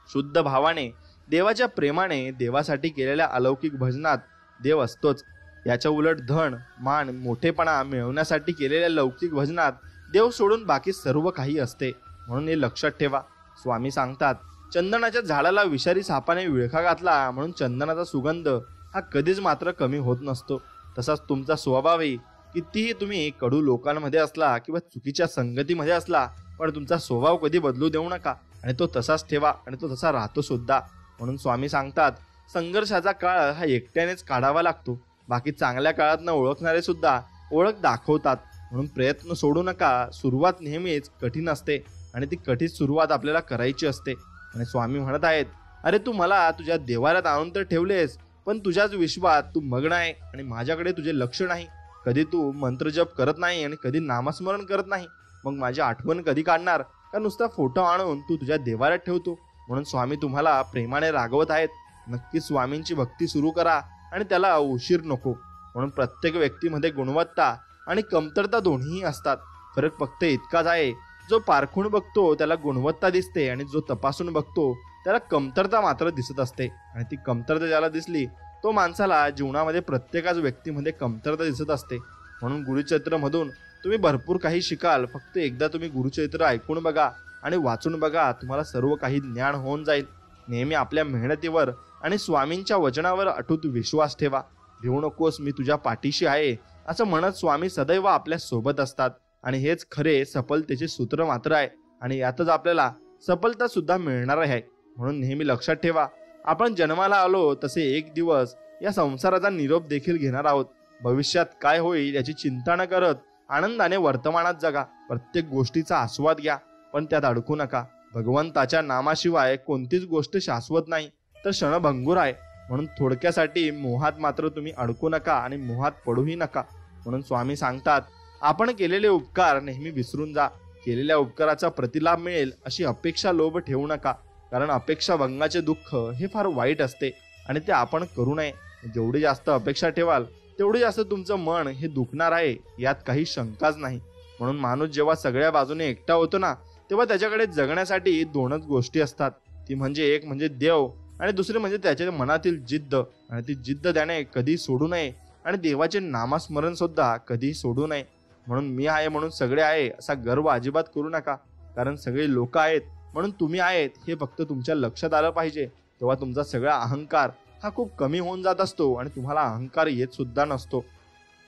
शुद्ध भावाने, देवाच्या प्रेमाने, देवासाठी केलेल्या अलौकिक भजनात देव असतोच. याच्या उलट धन, मान, मोठेपणा मिळवण्यासाठी केलेल्या लौकिक भजनात देव सोडून बाकी सर्व काही असते. म्हणून हे लक्षात ठेवा. स्वामी सांगतात, चंदनाच्या झाडाला विषारी सापाने विळखा घातला म्हणून चंदनाचा सुगंध हा कधीच मात्र कमी होत नसतो. तसाच तुमचा स्वभावही कितीही तुम्ही कडू लोकांमध्ये असला किंवा चुकीच्या संगतीमध्ये असला, पण तुमचा स्वभाव कधी बदलू देऊ नका आणि तो तसाच ठेवा आणि तो तसा राहतो सुद्धा. म्हणून स्वामी सांगतात, संघर्षाचा काळ हा एकट्यानेच काढावा लागतो. बाकी चांगल्या काळात न ओळखणारे सुद्धा ओळख दाखवतात. म्हणून प्रयत्न सोडू नका. सुरुवात नेहमीच कठीण असते आणि ती कठीण सुरुवात आपल्याला करायची असते. आणि स्वामी म्हणत आहेत, अरे तू मला तुझ्या देवाऱ्यात आणून तर ठेवलेस, पण तुझ्याच विश्वात तू मग्न आहे आणि माझ्याकडे तुझे लक्ष नाही. कधी तू मंत्रजप करत नाही आणि कधी नामस्मरण करत नाही. मग माझी आठवण कधी काढणार? का नुसता फोटो आणून तू तुझ्या देवाऱ्यात ठेवतो? म्हणून स्वामी तुम्हाला प्रेमाने रागवत आहेत. नक्की स्वामींची भक्ती सुरू करा आणि त्याला उशीर नको. म्हणून प्रत्येक व्यक्तीमध्ये गुणवत्ता आणि कमतरता दोन्हीही असतात. फरक फक्त इतकाच आहे, जो पारखून बघतो त्याला गुणवत्ता दिसते आणि जो तपासून बघतो त्याला कमतरता मात्र दिसत असते. आणि ती कमतरता ज्याला दिसली तो माणसाला जीवनामध्ये प्रत्येकाच व्यक्तीमध्ये कमतरता दिसत असते. म्हणून गुरुचरित्र मधून तुम्ही भरपूर काही शिकाल. फक्त एकदा तुम्ही गुरुचरित्र ऐकून बघा आणि वाचून बघा, तुम्हाला सर्व काही ज्ञान होऊन जाईल. नेहमी आपल्या मेहनतीवर आणि स्वामींच्या वचनावर अटूट विश्वास ठेवा. भिवू नकोस, मी तुझ्या पाठीशी आहे असं म्हणत स्वामी सदैव आपल्या सोबत असतात. आणि हेच खरे सफलतेचे सूत्र मात्र आहे आणि यातच आपल्याला सफलता सुद्धा मिळणार आहे. म्हणून नेहमी लक्षात ठेवा, आपण जन्माला आलो तसे एक दिवस या संसाराचा निरोप देखील घेणार आहोत. भविष्यात काय होईल याची चिंता न करत आनंदाने वर्तमानात जगा. प्रत्येक गोष्टीचा आस्वाद घ्या, पण त्यात अडकू नका. भगवंताच्या नामाशिवाय कोणतीच गोष्ट शाश्वत नाही तर क्षणभंगूर आहे. म्हणून थोडक्यासाठी मोहात मात्र तुम्ही अडकू नका आणि मोहात पडूही नका. म्हणून स्वामी सांगतात, आपण केलेले उपकार नेहमी विसरून जा. केलेल्या उपकाराचा प्रतिलाभ मिळेल अशी अपेक्षा लोभ ठेवू नका, कारण अपेक्षा भंगाचे दुःख हे फार वाईट असते आणि ते आपण करू नये. जेवढी जास्त अपेक्षा ठेवाल तेवढे जास्त तुमचं मन हे दुखणार आहे, यात काही शंकाच नाही. म्हणून माणूस जेव्हा सगळ्या बाजूने एकटा होतो ना, तेव्हा त्याच्याकडे जगण्यासाठी दोनच गोष्टी असतात. ती म्हणजे एक म्हणजे देव आणि दुसरी म्हणजे त्याच्या मनातील जिद्द. आणि ती जिद्द त्याने कधी सोडू नये आणि देवाचे नामस्मरण सुद्धा कधी सोडू नये. म्हणून मी आहे म्हणून सगळे आहे असा गर्व अजिबात करू नका. कारण सगळे लोक आहेत म्हणून तुम्ही आहेत हे फक्त तुमच्या लक्षात आलं पाहिजे. तेव्हा तुमचा सगळा अहंकार हा खूप कमी होऊन जात असतो आणि तुम्हाला अहंकार येत सुद्धा नसतो.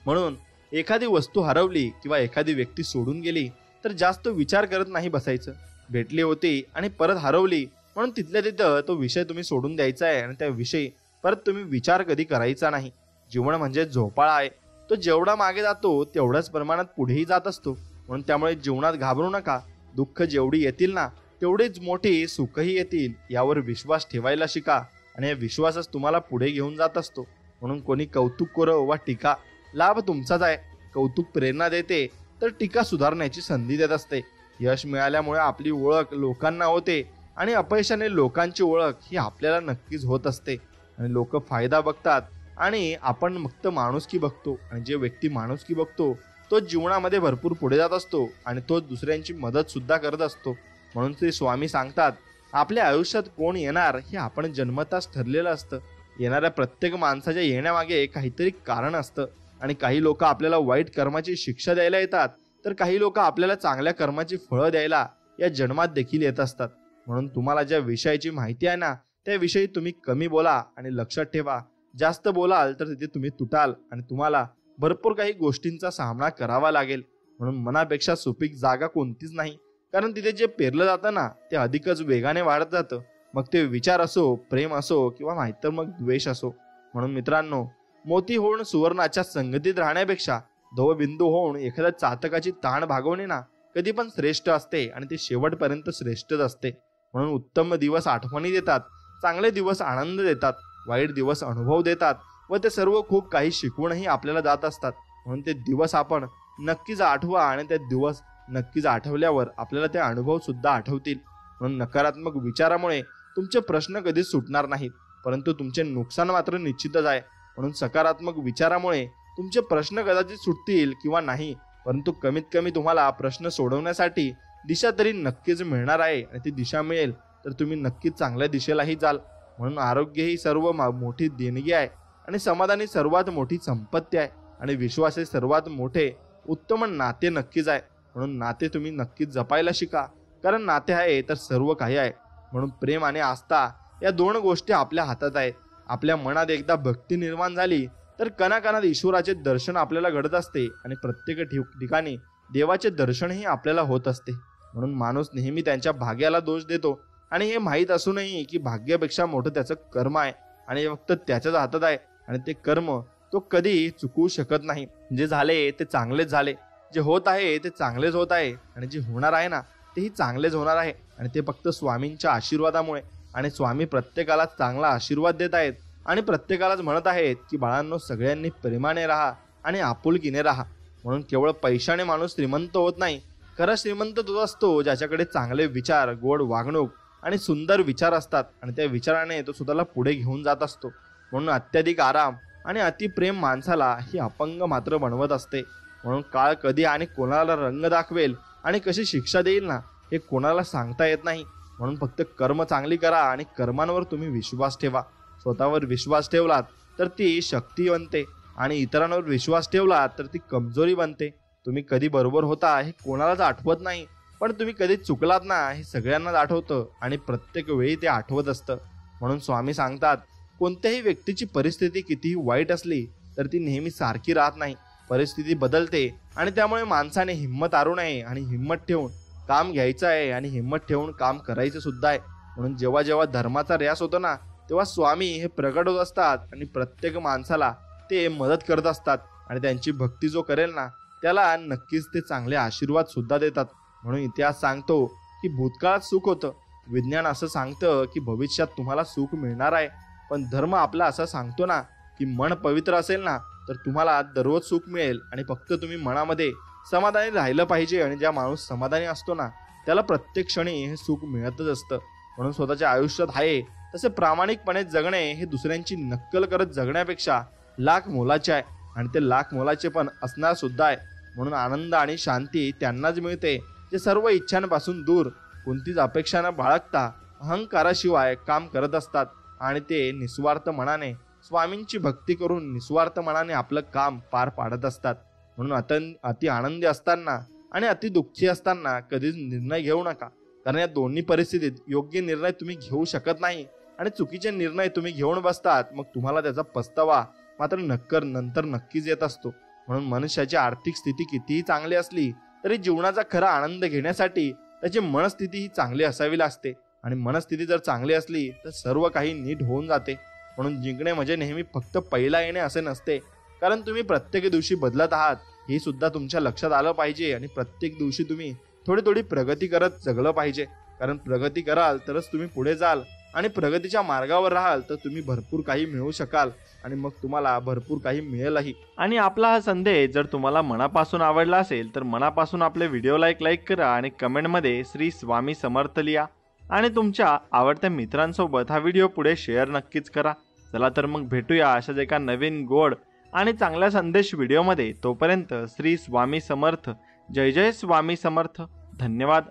म्हणून एखादी वस्तू हरवली किंवा एखादी व्यक्ती सोडून गेली तर जास्त विचार करत नाही बसायचं. भेटली होती आणि परत हरवली म्हणून तिथल्या तिथं तो विषय तुम्ही सोडून द्यायचा आहे आणि त्या विषयी परत तुम्ही विचार कधी करायचा नाही. जीवन म्हणजे झोपाळा आहे. तो जेवढा मागे जातो तेवढ्याच प्रमाणात पुढेही जात असतो. म्हणून त्यामुळे जीवनात घाबरू नका. दुःख जेवढी येतील ना तेवढीच मोठी सुखही येतील यावर विश्वास ठेवायला शिका आणि हा विश्वासच तुम्हाला पुढे घेऊन जात असतो. म्हणून कोणी कौतुक करो वा टीका, लाभ तुमचाच आहे. कौतुक प्रेरणा देते तर टीका सुधारण्याची संधी देत असते. यश मिळाल्यामुळे आपली ओळख लोकांना होते आणि अपयशाने लोकांची ओळख ही आपल्याला नक्कीच होत असते. आणि लोक फायदा बघतात आणि आपण फक्त माणुसकी बघतो. आणि जे व्यक्ती माणुसकी बघतो तो जीवनामध्ये भरपूर पुढे जात असतो आणि तो दुसऱ्यांची मदत सुद्धा करत असतो. म्हणून श्री स्वामी सांगतात, आपल्या आयुष्यात कोण येणार हे आपण जन्मताच ठरलेलं असतं. येणाऱ्या प्रत्येक माणसाच्या येण्यामागे काहीतरी कारण असतं. आणि काही लोक आपल्याला वाईट कर्माची शिक्षा द्यायला येतात तर काही लोक आपल्याला चांगल्या कर्माची फळं द्यायला या जन्मात देखील येत असतात. म्हणून तुम्हाला ज्या विषयाची माहिती आहे ना त्याविषयी तुम्ही कमी बोला आणि लक्षात ठेवा. जास्त बोलाल तर तिथे तुम्ही तुटाल आणि तुम्हाला भरपूर काही गोष्टींचा सामना करावा लागेल. म्हणून मनापेक्षा सुपीक जागा कोणतीच नाही. कारण तिथे जे पेरलं जातं ना ते अधिकच वेगाने वाढत जातं. मग ते विचार असो, प्रेम असो किंवा नाहीतर मग द्वेष असो. म्हणून मित्रांनो, मोती होऊन सुवर्णाच्या संगतीत राहण्यापेक्षा धवबिंदू होऊन एखाद्या चातकाची ताण भागवणे ना कधी पण श्रेष्ठ असते आणि ते शेवटपर्यंत श्रेष्ठच असते. म्हणून उत्तम दिवस आठवणी देतात, चांगले दिवस आनंद देतात, वाईट दिवस अनुभव देतात व ते सर्व खूप काही शिकवूनही आपल्याला जात असतात. म्हणून ते दिवस आपण नक्कीच आठवा आणि ते दिवस नक्कीच आठवल्यावर आपल्याला ते अनुभव सुद्धा आठवतील. म्हणून नकारात्मक विचारामुळे तुमचे प्रश्न कधीच सुटणार नाहीत, परंतु तुमचे नुकसान मात्र निश्चितच आहे. म्हणून सकारात्मक विचारामुळे तुमचे प्रश्न कदाचित सुटतील किंवा नाही, परंतु कमीत कमी तुम्हाला प्रश्न सोडवण्यासाठी दिशा तरी नक्कीच मिळणार आहे. आणि ती दिशा मिळेल तर तुम्ही नक्कीच चांगल्या दिशेलाही जाल. म्हणून आरोग्य ही सर्व मोठी देणगी आहे आणि समाधान ही सर्वात मोठी संपत्ती आहे आणि विश्वास हे सर्वात मोठे उत्तम नाते नक्कीच आहे. म्हणून नाते तुम्ही नक्कीच जपायला शिका. कारण नाते आहे तर सर्व काही आहे. म्हणून प्रेम आणि आस्था या दोन गोष्टी आपल्या हातात आहेत. आपल्या मनात एकदा भक्ती निर्माण झाली तर कणाकणात ईश्वराचे दर्शन आपल्याला घडत असते आणि प्रत्येक ठिकाणी देवाचे दर्शनही आपल्याला होत असते. म्हणून माणूस नेहमी त्यांच्या भाग्याला दोष देतो आणि हे माहीत असूनही की भाग्यापेक्षा मोठं त्याचं कर्म आहे आणि हे फक्त त्याच्याच हातात आहे आणि ते कर्म तो कधी चुकवू शकत नाही. जे झाले ते चांगलेच झाले, जे होत आहे ते चांगलेच होत आहे आणि जे होणार आहे ना तेही चांगलेच होणार आहे. आणि ते फक्त स्वामींच्या आशीर्वादामुळे. आणि स्वामी प्रत्येकाला चांगला आशीर्वाद देत आहेत आणि प्रत्येकालाच म्हणत आहेत की बाळांनो, सगळ्यांनी प्रेमाने राहा आणि आपुलकीने राहा. म्हणून केवळ पैशाने माणूस श्रीमंत होत नाही. खरा श्रीमंत तो असतो ज्याच्याकडे चांगले विचार, गोड वागणूक आणि सुंदर विचार असतात आणि त्या विचाराने तो स्वतःला पुढे घेऊन जात असतो. म्हणून अत्याधिक आराम आणि अतिप्रेम माणसाला ही अपंग मात्र बनवत असते. म्हणून काळ कधी आणि कोणाला रंग दाखवेल आणि कशी शिक्षा देईल ना हे कोणाला सांगता येत नाही. म्हणून फक्त कर्म चांगली करा आणि कर्मांवर तुम्ही विश्वास ठेवा. स्वतःवर विश्वास ठेवलात तर ती शक्ती बनते आणि इतरांवर विश्वास ठेवलात तर ती कमजोरी बनते. तुम्ही कधी बरोबर होता हे कोणालाच आठवत नाही, पण तुम्ही कधी चुकलात ना हे सगळ्यांनाच आठवतं आणि प्रत्येक वेळी ते आठवत असतं. म्हणून स्वामी सांगतात, कोणत्याही व्यक्तीची परिस्थिती कितीही वाईट असली तर ती नेहमी सारखी राहत नाही. परिस्थिती बदलते आणि त्यामुळे माणसाने हिंमत हारू नये आणि हिंमत ठेवून काम घ्यायचं आहे आणि हिंमत ठेवून काम करायचं सुद्धा आहे. म्हणून जेव्हा जेव्हा धर्माचा ऱ्यास होतो ना तेव्हा स्वामी हे प्रकट होत असतात आणि प्रत्येक माणसाला ते मदत करत असतात आणि त्यांची भक्ती जो करेल ना त्याला नक्कीच ते चांगले आशीर्वाद सुद्धा देतात. म्हणून इतिहास सांगतो की भूतकाळात सुख होतं, विज्ञान असं सांगतं की भविष्यात तुम्हाला सुख मिळणार आहे, पण धर्म आपला असं सांगतो ना की मन पवित्र असेल ना तर तुम्हाला दररोज सुख मिळेल आणि फक्त तुम्ही मनामध्ये समाधानी राहिलं पाहिजे. आणि ज्या माणूस समाधानी असतो ना त्याला प्रत्येक क्षणी हे सुख मिळतच असतं. म्हणून स्वतःच्या आयुष्यात आहे तसे प्रामाणिकपणे जगणे हे दुसऱ्यांची नक्कल करत जगण्यापेक्षा लाख मोलाचे आहे आणि ते लाख मोलाचे पण असणार सुद्धा आहे. म्हणून आनंद आणि शांती त्यांनाच मिळते जे सर्व इच्छांपासून दूर, कोणतीच अपेक्षा न बाळगता अहंकाराशिवाय काम करत असतात आणि ते निस्वार्थ मनाने स्वामींची भक्ती करून निस्वार्थ मनाने आपलं काम पार पाडत असतात. म्हणून अति आनंदी असताना आणि अति दुःखी असताना कधीच निर्णय घेऊ नका, कारण या दोन्ही परिस्थितीत योग्य निर्णय तुम्ही घेऊ शकत नाही आणि चुकीचे निर्णय तुम्ही घेऊन बसतात, मग तुम्हाला त्याचा पस्तावा मात्र नंतर नक्कीच येत असतो. म्हणून मनुष्याची आर्थिक स्थिती कितीही चांगली असली तरी जीवनाचा खरा आनंद घेण्यासाठी त्याची मनस्थिती ही चांगली असावी लागते आणि मनस्थिती जर चांगली असली तर सर्व काही नीट होऊन जाते. म्हणून जिंकणे म्हणजे नेहमी फक्त पहिला येणे असे नसते, कारण तुम्ही प्रत्येक दिवशी बदलत आहात हे सुद्धा तुमच्या लक्षात आलं पाहिजे आणि प्रत्येक दिवशी तुम्ही थोडी प्रगती करत जगलं पाहिजे, कारण प्रगती कराल तरच तुम्ही पुढे जाल आणि प्रगतीच्या मार्गावर राहाल तर तुम्ही भरपूर काही मिळवू शकाल आणि मग तुम्हाला भरपूर काही मिळेलही. आणि आपला हा संदेश जर तुम्हाला मनापासून आवडला असेल तर मनापासून आपले व्हिडिओला लाईक करा आणि कमेंटमध्ये श्री स्वामी समर्थ लिहा आणि तुमच्या आवडत्या मित्रांसोबत हा व्हिडिओ पुढे शेअर नक्कीच करा. चला तर मग भेटूया अशाच एका नवीन गोड आणि चांगल्या संदेश व्हिडिओमध्ये. तोपर्यंत श्री स्वामी समर्थ. जय जय स्वामी समर्थ. धन्यवाद.